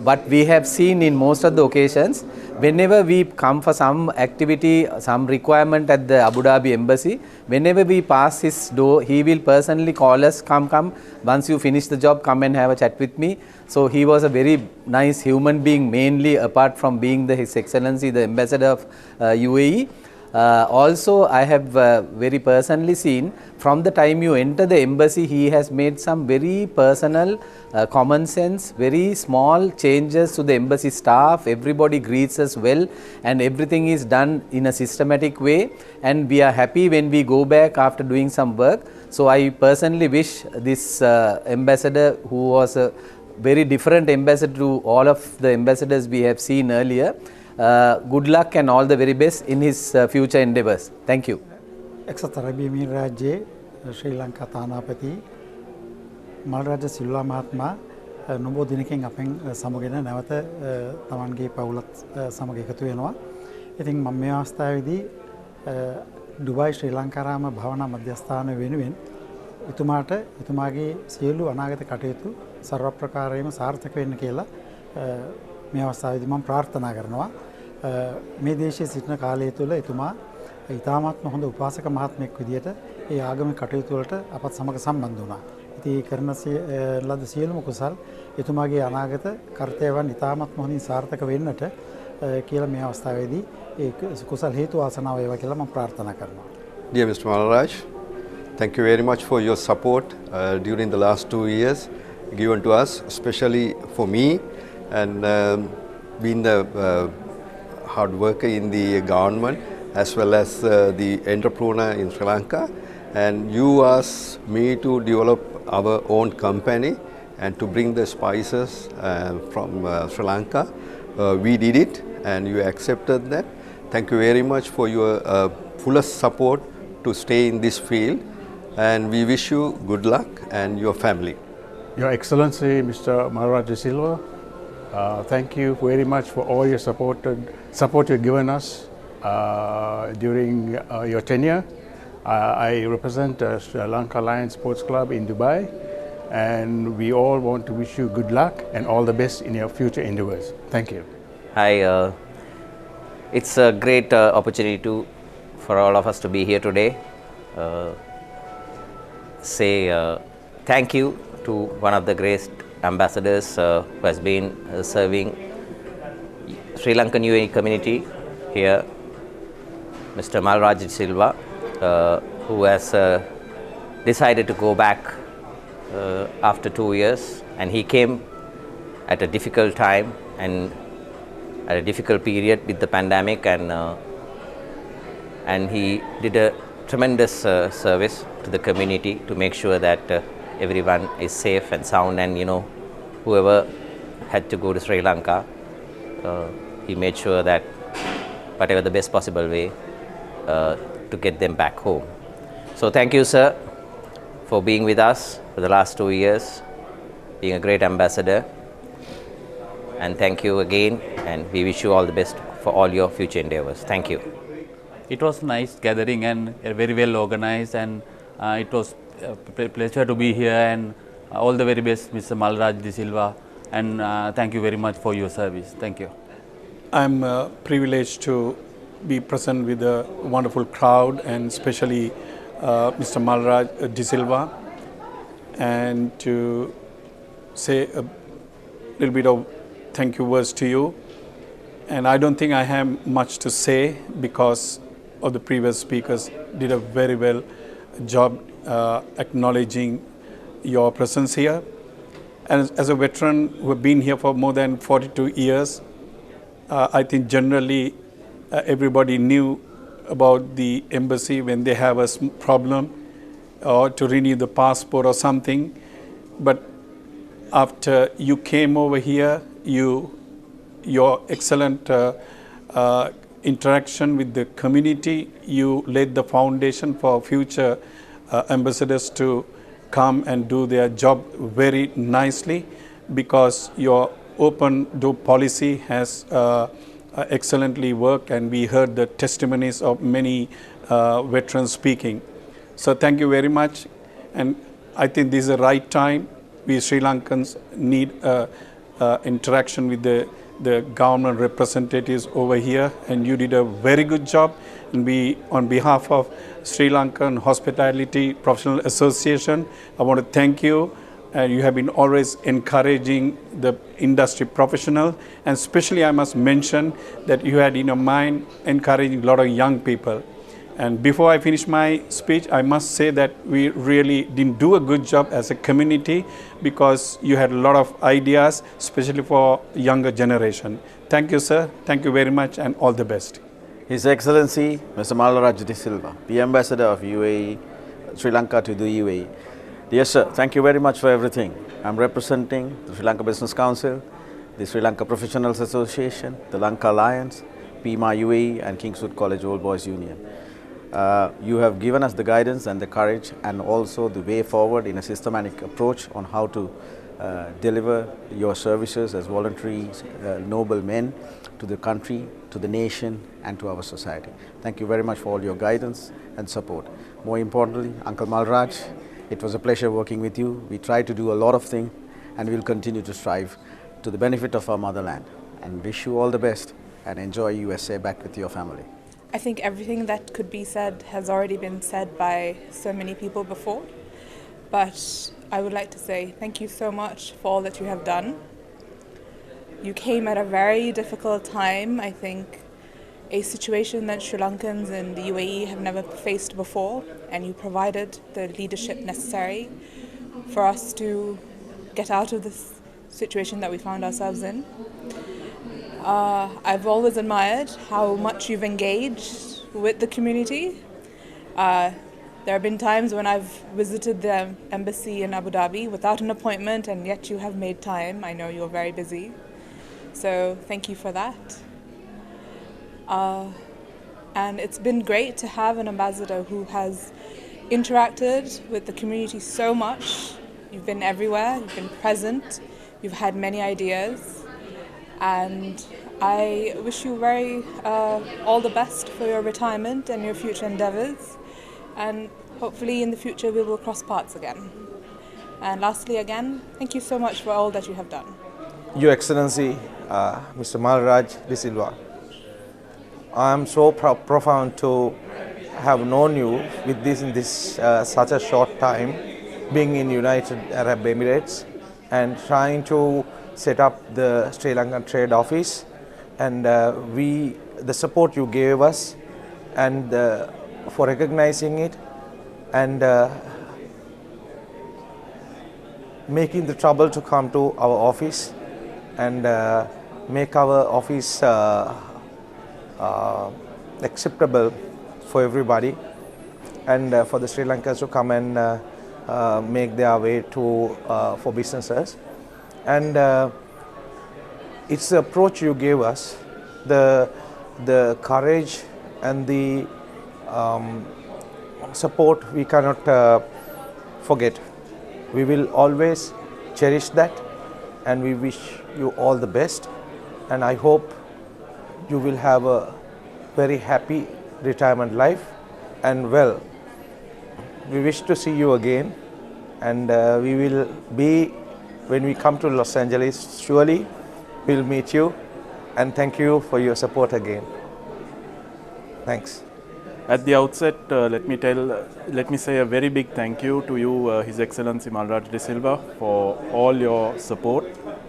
What we have seen in most of the occasions, whenever we come for some activity, some requirement at the Abu Dhabi embassy, whenever we pass his door, he will personally call us, come, once you finish the job, come and have a chat with me. So he was a very nice human being, mainly apart from being His Excellency, the Ambassador of UAE. Also, I have very personally seen from the time you enter the embassy, he has made some very personal, common sense, very small changes to the embassy staff. Everybody greets us well and everything is done in a systematic way, and we are happy when we go back after doing some work. So I personally wish this ambassador, who was a very different ambassador to all of the ambassadors we have seen earlier, good luck and all the very best in his future endeavors. Thank you. එක්සත් අරබ් රාජ්‍යයේ ශ්‍රී ලංකා තානාපති මල්රාජ සිල්වා මහත්මයා නොබෝ දිනකින් අපෙන් සමගගෙන නැවත තමන්ගේ පවුලත් සමග එකතු වෙනවා. ඉතින් මම මේ අවස්ථාවේදී ඩුබායි ශ්‍රී ලංකාරාම භාවනා මධ්‍යස්ථාන වෙනුවෙන් එතුමාට එතුමාගේ සියලු අනාගත කටයුතු සර්ව ප්‍රකාරයෙන්ම සාර්ථක වෙන්න කියලා මේ අවස්ථාවේදී මම ප්‍රාර්ථනා කරනවා. මේ දේශයේ සිටින කාලය තුළ එතුමා ඉතාමත්ම හොඳ උපාසක මහත්මයෙක් විදියට ඒ ආගමික කටයුතු වලට අපත් සමග සම්බන්ධ වුණා. ඉතින් කරන ලද සියලුම කුසල් එතුමාගේ අනාගත කර්තව්‍යයන් ඉතාමත්ම හොඳින් සාර්ථක වෙන්නට කියලා මේ අවස්ථාවේදී ඒ කුසල් හේතු වාසනාව වේවා කියලා මම ප්‍රාර්ථනා කරනවා. Dear Mr. Malraj, thank you very much for your support during the last 2 years given to us, especially for me, and being the hard worker in the government as well as the entrepreneur in Sri Lanka, and you asked me to develop our own company and to bring the spices from Sri Lanka. We did it and you accepted that. Thank you very much for your fullest support to stay in this field, and we wish you good luck and your family. Your Excellency Mr. Malraj De Silva, thank you very much for all your support you've given us during your tenure. I represent Sri Lanka Lions Sports Club in Dubai, and we all want to wish you good luck and all the best in your future endeavors. Thank you. Hi, it's a great opportunity for all of us to be here today. Say thank you to one of the great ambassadors who has been serving Sri Lankan UAE community here, Mr. Malraj De Silva, who has decided to go back after 2 years, and he came at a difficult time and at a difficult period with the pandemic, and he did a tremendous service to the community to make sure that everyone is safe and sound, and whoever had to go to Sri Lanka, he made sure that whatever the best possible way to get them back home. So thank you, sir, for being with us for the last 2 years, being a great ambassador, and thank you again, and we wish you all the best for all your future endeavors. Thank you. It was nice gathering and very well organized, and it was a pleasure to be here, and all the very best, Mr. Malraj De Silva, and thank you very much for your service. Thank you. I'm privileged to be present with a wonderful crowd, and especially Mr. Malraj De Silva, and to say a little bit of thank you words to you. And I don't think I have much to say because of the previous speakers did a very well job acknowledging your presence here. And as a veteran who have been here for more than 42 years, I think generally everybody knew about the embassy when they have a problem or to renew the passport or something. But after you came over here, your excellent interaction with the community, you laid the foundation for future ambassadors to come and do their job very nicely, because your open door policy has excellently worked, and we heard the testimonies of many veterans speaking. So thank you very much, and I think this is the right time. We Sri Lankans need interaction with the government representatives over here, and you did a very good job. And we, on behalf of Sri Lankan Hospitality Professional Association, I want to thank you. You have been always encouraging the industry professional, and especially I must mention that you had in your mind encouraging a lot of young people. And before I finish my speech, I must say that we really didn't do a good job as a community, because you had a lot of ideas, especially for younger generation. Thank you, sir. Thank you very much, and all the best. His Excellency Mr. Malraj De Silva, the Ambassador of UAE, Sri Lanka to the UAE. Yes, sir. Thank you very much for everything. I'm representing the Sri Lanka Business Council, the Sri Lanka Professionals Association, the Lanka Alliance, PIMA UAE, and Kingswood College Old Boys Union. You have given us the guidance and the courage, and also the way forward in a systematic approach on how to deliver your services as voluntary noble men to the country, to the nation, and to our society. Thank you very much for all your guidance and support. More importantly, Uncle Malraj, it was a pleasure working with you. We tried to do a lot of things, and we'll continue to strive to the benefit of our motherland. And wish you all the best, and enjoy USA back with your family. I think everything that could be said has already been said by so many people before, but I would like to say thank you so much for all that you have done. You came at a very difficult time, I think, a situation that Sri Lankans in the UAE have never faced before, and you provided the leadership necessary for us to get out of this situation that we found ourselves in. I've always admired how much you've engaged with the community. There have been times when I've visited the embassy in Abu Dhabi without an appointment, and yet you have made time. I know you're very busy, so thank you for that. And it's been great to have an ambassador who has interacted with the community so much. You've been everywhere, you've been present, you've had many ideas, and I wish you all the best for your retirement and your future endeavors, and hopefully in the future we will cross paths again. And lastly, again, thank you so much for all that you have done. Your Excellency, Mr. Malraj De Silva, I am so profound to have known you with this in such a short time, being in United Arab Emirates and trying to set up the Sri Lankan Trade Office, and the support you gave us, and for recognizing it, and making the trouble to come to our office and make our office acceptable for everybody, and for the Sri Lankans to come and make their way to for businesses. And it's the approach you gave us, the courage and the support we cannot forget. We will always cherish that, and we wish you all the best, and I hope you will have a very happy retirement life. And well, we wish to see you again, and we will be, when we come to Los Angeles, surely we'll meet you, and thank you for your support again. Thanks. At the outset, let me say a very big thank you to you, His Excellency Malraj De Silva, for all your support,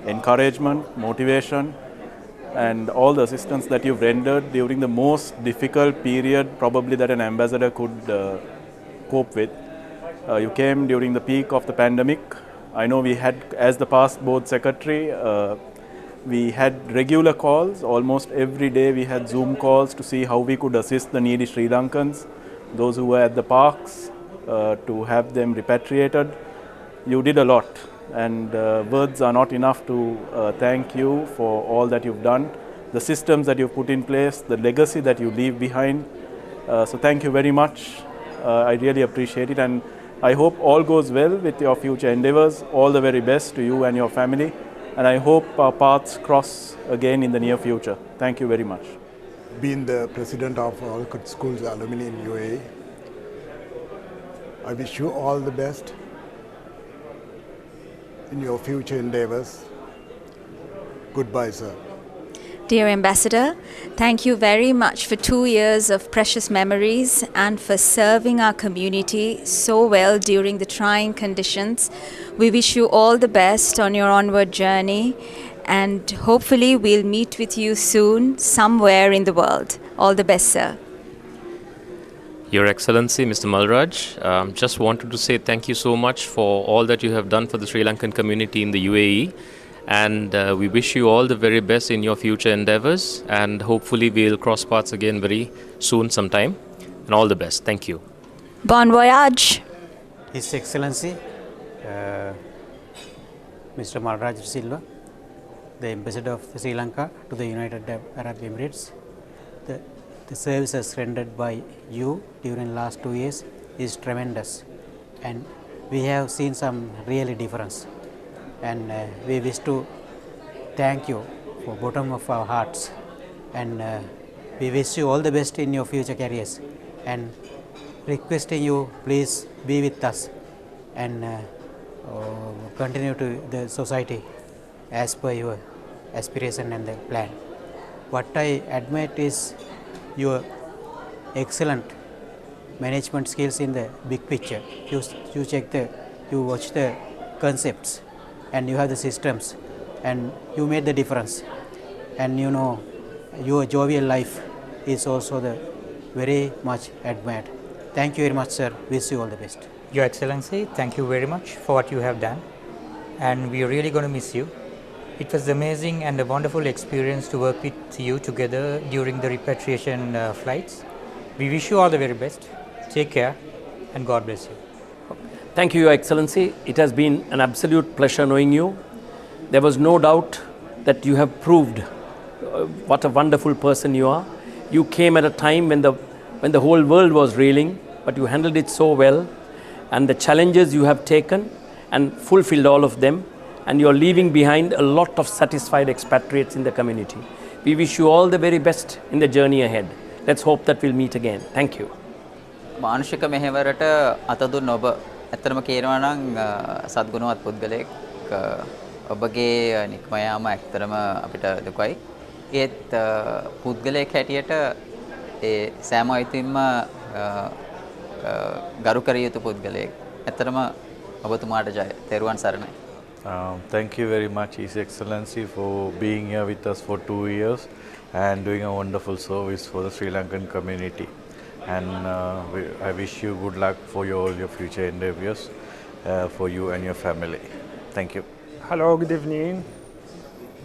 encouragement, motivation, and all the assistance that you've rendered during the most difficult period probably that an ambassador could cope with. You came during the peak of the pandemic. I know we had, as the past board secretary, we had regular calls. Almost every day we had Zoom calls to see how we could assist the needy Sri Lankans, those who were at the parks, to have them repatriated. You did a lot, and words are not enough to thank you for all that you've done, the systems that you've put in place, the legacy that you leave behind. So thank you very much. I really appreciate it, and I hope all goes well with your future endeavors. All the very best to you and your family. And I hope our paths cross again in the near future. Thank you very much. Being the president of All Schools Alumni in UAE, I wish you all the best in your future endeavors. Goodbye, sir. Dear Ambassador, thank you very much for 2 years of precious memories and for serving our community so well during the trying conditions. We wish you all the best on your onward journey, and hopefully we'll meet with you soon somewhere in the world. All the best, sir. Your Excellency, Mr. Malraj, just wanted to say thank you so much for all that you have done for the Sri Lankan community in the UAE. And we wish you all the very best in your future endeavors. And hopefully we'll cross paths again very soon sometime. And all the best. Thank you. Bon voyage. His Excellency, Mr. Malraj De Silva, the Ambassador of Sri Lanka to the United Arab Emirates. The services rendered by you during the last 2 years is tremendous, and we have seen some really difference, and we wish to thank you from the bottom of our hearts, and we wish you all the best in your future careers, and requesting you please be with us and continue to the society as per your aspiration and the plan. What I admire is your excellent management skills in the big picture. You watch the concepts, and you have the systems, and you made the difference. And you know, your jovial life is also the very much admired. Thank you very much, sir. Wish you all the best. Your Excellency, thank you very much for what you have done, and we are really going to miss you. It was amazing and a wonderful experience to work with you together during the repatriation flights. We wish you all the very best. Take care, and God bless you. Thank you, Your Excellency. It has been an absolute pleasure knowing you. There was no doubt that you have proved what a wonderful person you are. You came at a time when the whole world was reeling, but you handled it so well, and the challenges you have taken and fulfilled all of them, and you're leaving behind a lot of satisfied expatriates in the community. We wish you all the very best in the journey ahead. Let's hope that we'll meet again. Thank you. මානුෂික මෙහෙවරට අතදුන් ඔබ ඇත්තටම කියනවා නම් සත්ගුණවත් පුද්ගලයෙක් ඔබගේ නික්ම යාම ඇත්තටම අපිට දුකයි. ඒත් පුද්ගලයෙක් හැටියට ඒ සෑම අයිතින්ම ගරු කර යුතු පුද්ගලයෙක්. ඇත්තටම ඔබතුමාට ජය. තෙරුවන් සරණයි. Thank you very much, His Excellency, for being here with us for 2 years and doing a wonderful service for the Sri Lankan community. And I wish you good luck for all your future endeavors for you and your family. Thank you. Hello, good evening.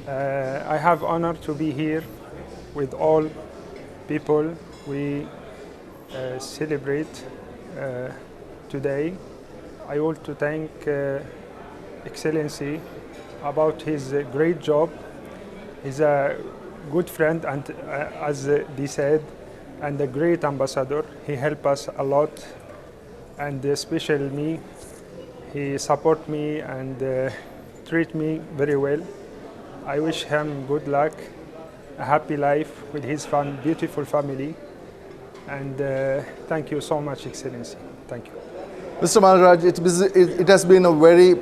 I have honor to be here with all people. We celebrate today. I want to thank Excellency about his great job. He's a good friend, and as they said, and a great ambassador. He helped us a lot, and especially me. He support me and treat me very well. I wish him good luck, a happy life with his beautiful family, and thank you so much, Excellency. Thank you. Mr. Malraj, it has been a very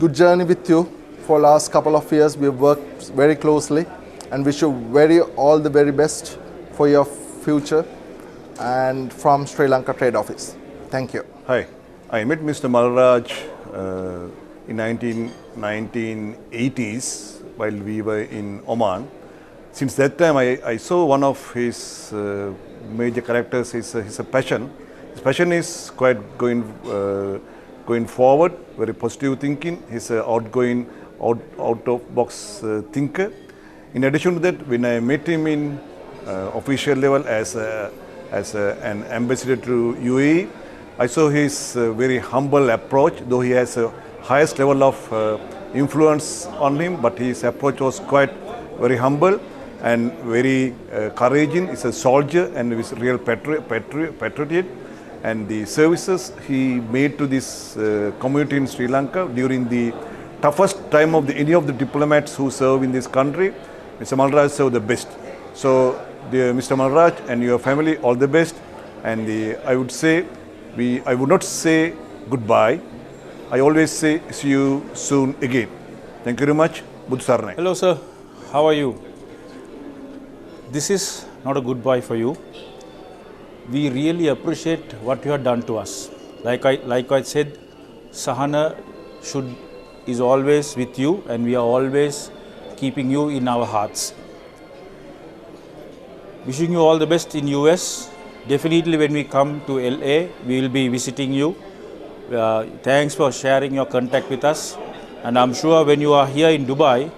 good journey with you for the last couple of years. We have worked very closely and wish you all the very best for your future and from Sri Lanka Trade Office. Thank you. Hi, I met Mr. Malraj in 1980s while we were in Oman. Since that time, I saw one of his major characters is his passion. His passion is quite going forward, very positive thinking. He's an outgoing, out-of-box thinker. In addition to that, when I met him in official level as an ambassador to UAE, I saw his very humble approach, though he has a highest level of influence on him, but his approach was quite very humble and very courageous. He's a soldier and he's a real patriot. and the services he made to this community in Sri Lanka during the toughest time of any of the diplomats who serve in this country. Mr. Malraj served the best. So, dear Mr. Malraj and your family, all the best. And I would say, I would not say goodbye. I always say see you soon again. Thank you very much. Buddh Saranai. Hello sir, how are you? This is not a goodbye for you. We really appreciate what you have done to us. Like I said, Sahana is always with you, and we are always keeping you in our hearts. Wishing you all the best in US. Definitely when we come to LA, we will be visiting you. Thanks for sharing your contact with us. And I'm sure when you are here in Dubai,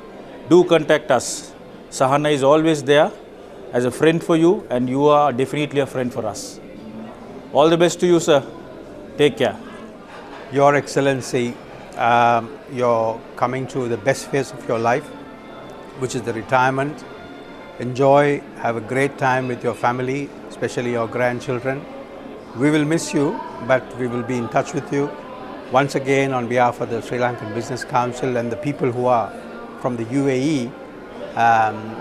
do contact us. Sahana is always there as a friend for you, and you are definitely a friend for us. All the best to you, sir. Take care. Your Excellency, you're coming to the best phase of your life, which is the retirement. Enjoy, have a great time with your family, especially your grandchildren. We will miss you, but we will be in touch with you. Once again, on behalf of the Sri Lankan Business Council and the people who are from the UAE,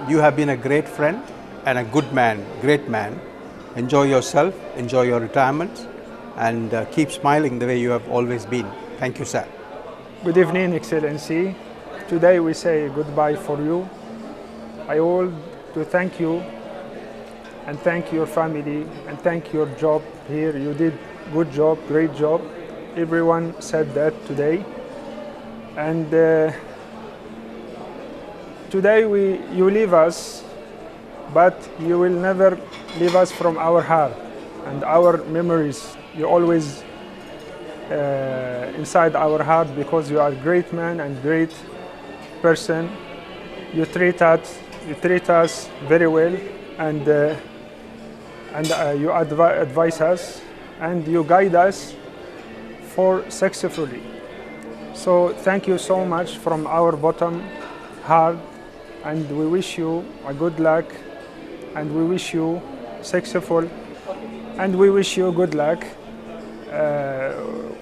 you have been a great friend and a good man, great man. Enjoy yourself, enjoy your retirement, and keep smiling the way you have always been. Thank you, sir. Good evening, Excellency. Today we say goodbye for you. I want to thank you and thank your family and thank your job here. You did good job, great job. Everyone said that today. And today you leave us, but you will never leave us from our heart and our memories. You always inside our heart, because you are a great man and great person. You treat us very well, and you advise us and you guide us for successfully. So thank you so much from our bottom heart, and we wish you a good luck, and we wish you successful, and we wish you good luck.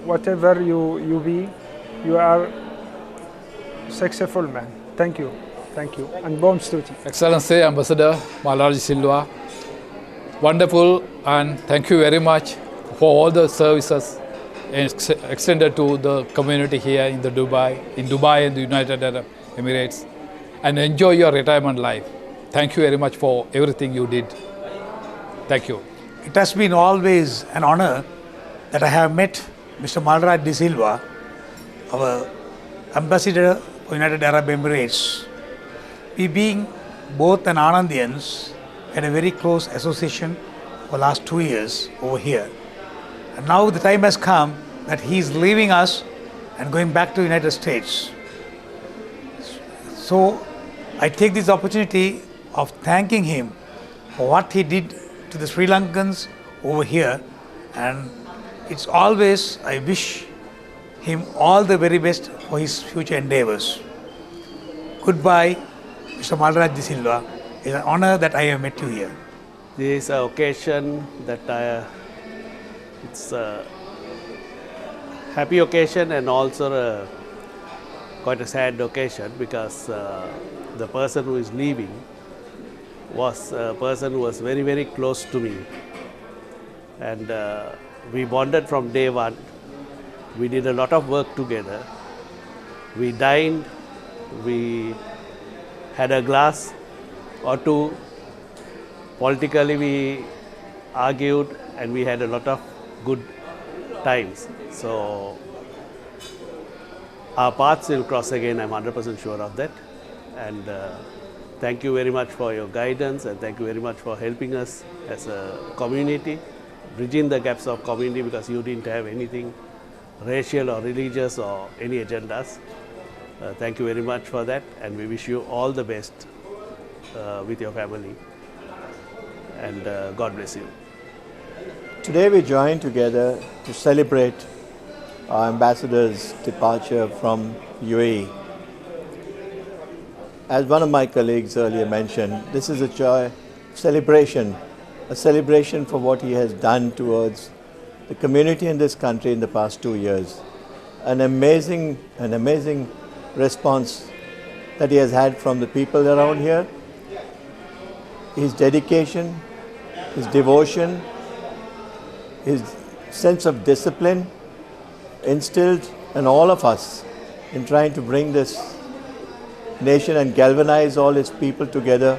Whatever you be, you are successful man. Thank you, and Bom Stuti. Excellency Ambassador Malraj De Silva, wonderful, and thank you very much for all the services extended to the community here in Dubai and the United Arab Emirates, and enjoy your retirement life. Thank you very much for everything you did. Thank you. It has been always an honor that I have met Mr. Malraj De Silva, our Ambassador for United Arab Emirates. We being both an Anandians had a very close association for the last 2 years over here. And now the time has come that he is leaving us and going back to the United States. So I take this opportunity of thanking him for what he did to the Sri Lankans over here, and it's always, I wish him all the very best for his future endeavors. Goodbye, Mr. Malraj De Silva. It's an honor that I have met you here. This is an occasion that it's a happy occasion and also quite a sad occasion, because the person who is leaving was a person who was very, very close to me. And we bonded from day one. We did a lot of work together. We dined, we had a glass or two. Politically we argued, and we had a lot of good times. So our paths will cross again, I'm 100% sure of that. And thank you very much for your guidance, and thank you very much for helping us as a community, bridging the gaps of community, because you didn't have anything racial or religious or any agendas. Thank you very much for that, and we wish you all the best with your family, and God bless you. Today we join together to celebrate our ambassador's departure from UAE. As one of my colleagues earlier mentioned, this is a celebration for what he has done towards the community in this country in the past 2 years. An amazing response that he has had from the people around here. His dedication, his devotion, his sense of discipline instilled in all of us in trying to bring this nation and galvanize all its people together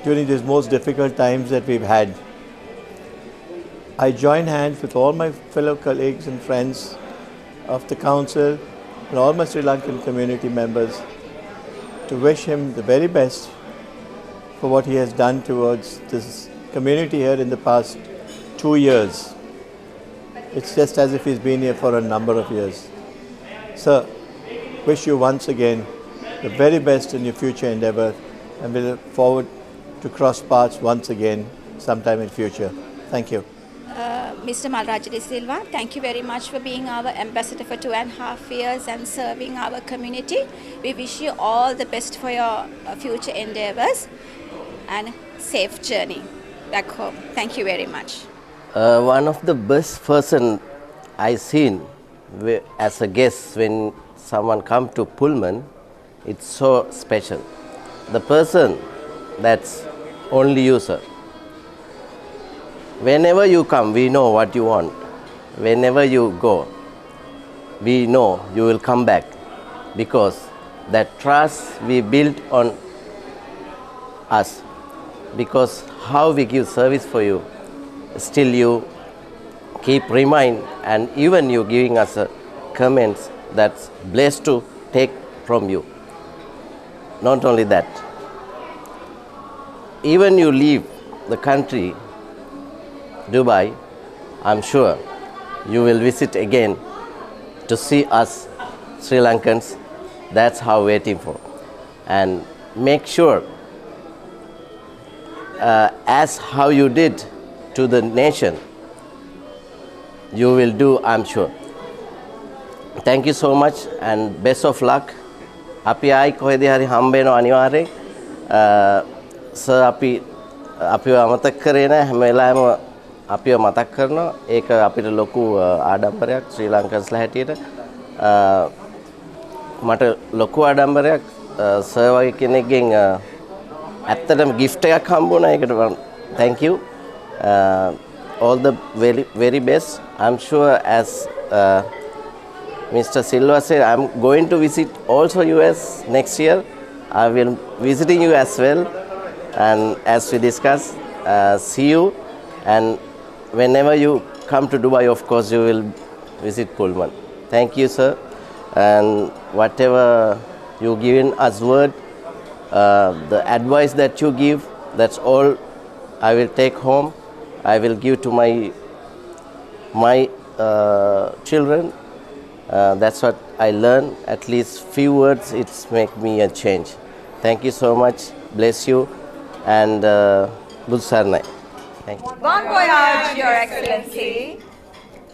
during these most difficult times that we've had. I join hands with all my fellow colleagues and friends of the Council and all my Sri Lankan community members to wish him the very best for what he has done towards this community here in the past 2 years. It's just as if he's been here for a number of years. Sir, wish you once again the very best in your future endeavor, and we look forward to cross paths once again sometime in future. Thank you. Mr. Malraj De Silva, thank you very much for being our ambassador for 2.5 years and serving our community. We wish you all the best for your future endeavors and safe journey back home. Thank you very much. One of the best person I seen as a guest when someone come to Pullman, it's so special. The person that's only you, sir. Whenever you come, we know what you want. Whenever you go, we know you will come back, because that trust we built on us, because how we give service for you, still you keep remind, and even you giving us comments that's blessed to take from you. Not only that, even you leave the country, Dubai, I'm sure you will visit again to see us Sri Lankans. That's how waiting for. And make sure, as how you did to the nation, you will do, I'm sure. Thank you so much and best of luck. Api ai kohedi hari hambeno aniware. Sir api amatak kare na හැම වෙලාවෙම අපිව මතක් කරනවා. ඒක අපිට ලොකු ආඩම්බරයක් ශ්‍රී ලංකන්ස්ලා හැටියට. මට ලොකු ආඩම්බරයක් සර් වගේ කෙනෙක්ගෙන් ඇත්තටම gift එකක් හම්බුණා. ඒකට thank you. All the very best. I'm sure as Mr. Silva said, I'm going to visit also US next year. I will visiting you as well, and as we discussed, see you. And whenever you come to Dubai, of course, you will visit Pullman. Thank you, sir. And whatever you given us word, the advice that you give, that's all I will take home. I will give to my children. That's what I learned. At least few words, it's make me a change. Thank you so much. Bless you. And Good Sarnai. Thank you. Bon voyage, Your Excellency.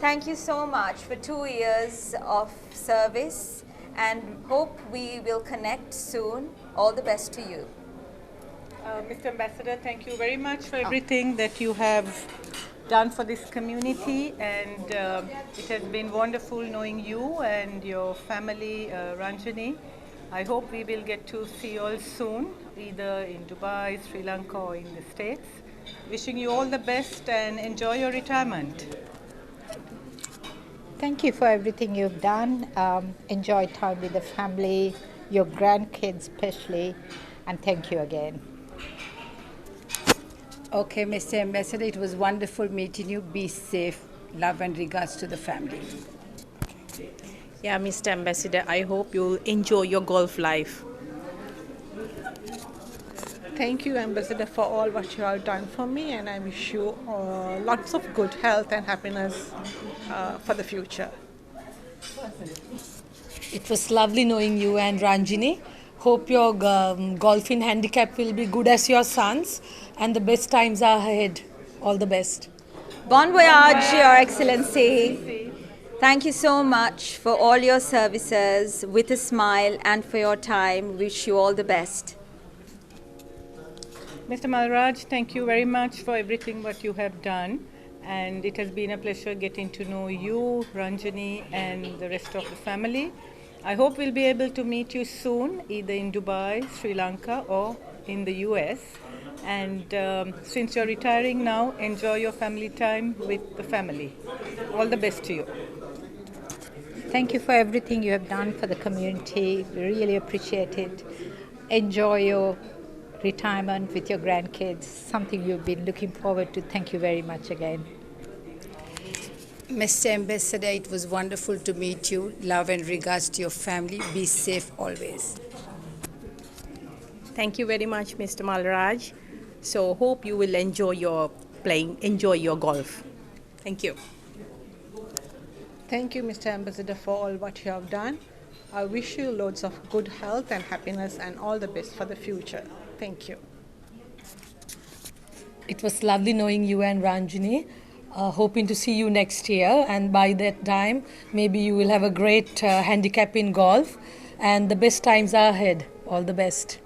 Thank you so much for 2 years of service, and hope we will connect soon. All the best to you. Mr. Ambassador, thank you very much for everything that you have done for this community, and it has been wonderful knowing you and your family, Ranjani. I hope we will get to see you all soon, either in Dubai, Sri Lanka, or in the States. Wishing you all the best and enjoy your retirement. Thank you for everything you've done. Enjoy time with the family, your grandkids especially, and thank you again. Okay, Mr. Ambassador, it was wonderful meeting you. Be safe. Love and regards to the family. Yeah, Mr. Ambassador, I hope you'll enjoy your golf life. Thank you, Ambassador, for all what you have done for me, and I wish you lots of good health and happiness for the future. It was lovely knowing you and Ranjini. Hope your golfing handicap will be good as your son's, and the best times are ahead. All the best. Bon voyage, Your Excellency. Thank you so much for all your services with a smile and for your time. Wish you all the best. Mr. Malraj, thank you very much for everything what you have done. And it has been a pleasure getting to know you, Ranjani, and the rest of the family. I hope we'll be able to meet you soon, either in Dubai, Sri Lanka, or in the US. And since you're retiring now, enjoy your family time with the family. All the best to you. Thank you for everything you have done for the community. We really appreciate it. Enjoy your retirement with your grandkids, something you've been looking forward to. Thank you very much again. Mr. Ambassador, it was wonderful to meet you. Love and regards to your family. Be safe always. Thank you very much, Mr. Malraj. So hope you will enjoy your playing, enjoy your golf. Thank you. Thank you, Mr. Ambassador, for all what you have done. I wish you loads of good health and happiness and all the best for the future. Thank you. It was lovely knowing you and Ranjini. Hoping to see you next year, and by that time maybe you will have a great handicap in golf, and the best times are ahead. All the best.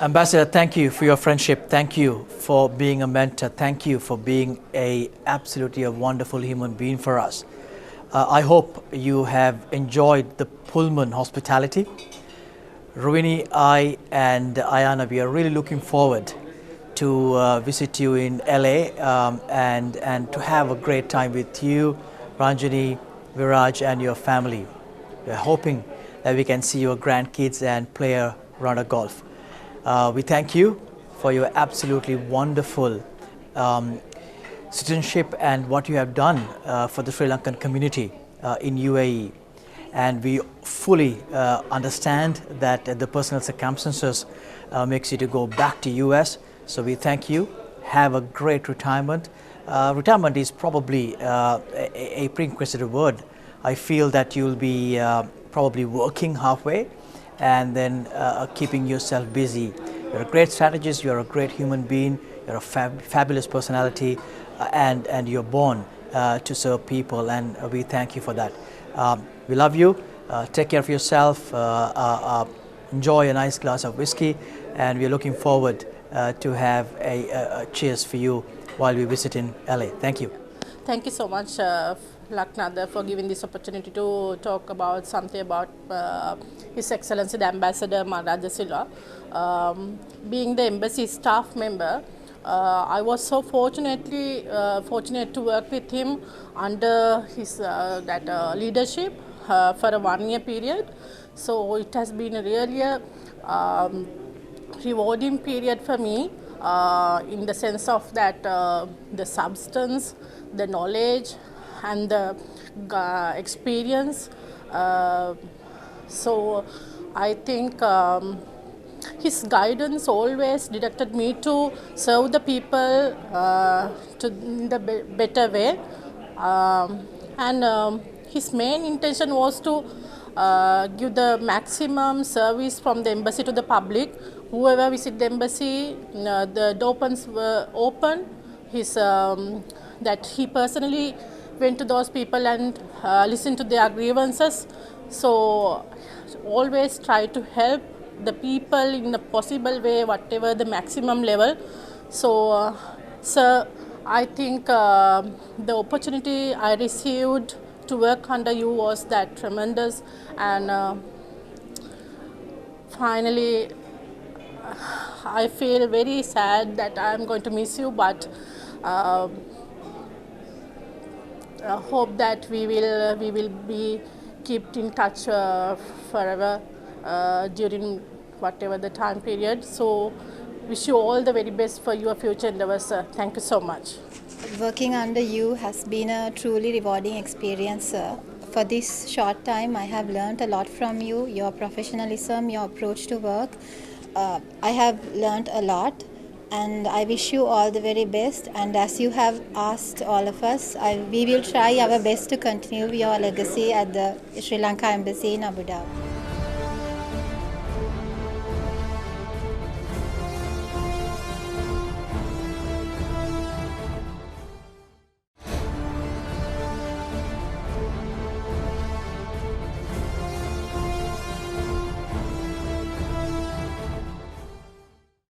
Ambassador, thank you for your friendship. Thank you for being a mentor. Thank you for being absolutely a wonderful human being for us. I hope you have enjoyed the Pullman hospitality. Ruini, I and Ayana, we are really looking forward to visit you in LA and to have a great time with you, Ranjani, Viraj, and your family. We're hoping that we can see your grandkids and play a round of golf. We thank you for your absolutely wonderful citizenship and what you have done for the Sri Lankan community in UAE. And we fully understand that the personal circumstances makes you to go back to US. So we thank you. Have a great retirement. Retirement is probably a prerequisite word. I feel that you'll be probably working halfway and then keeping yourself busy. You're a great strategist. You're a great human being. You're a fabulous personality, and you're born to serve people. And we thank you for that. We love you. Take care of yourself. Enjoy a nice glass of whiskey, and we're looking forward to have a cheers for you while we visit in LA. Thank you. Thank you so much, Laknada, for giving this opportunity to talk about something about His Excellency the Ambassador Malraj De Silva. Being the embassy staff member, I was so fortunate to work with him under his leadership for a 1-year period. So it has been a really rewarding period for me in the sense of that the substance, the knowledge, and the experience. So I think his guidance always directed me to serve the people in the better way, and his main intention was to give the maximum service from the embassy to the public. Whoever visit the embassy, the doors were open. That he personally went to those people and listened to their grievances. So always try to help the people in a possible way, whatever the maximum level. So, sir, I think the opportunity I received to work under you was that tremendous, and finally I feel very sad that I am going to miss you, but I hope that we will be kept in touch forever during whatever the time period. So wish you all the very best for your future endeavors, sir. Thank you so much. Working under you has been a truly rewarding experience, sir. For this short time, I have learned a lot from you, your professionalism, your approach to work. I have learned a lot, and I wish you all the very best. And as you have asked all of us, we will try our best to continue your legacy at the Sri Lanka Embassy in Abu Dhabi.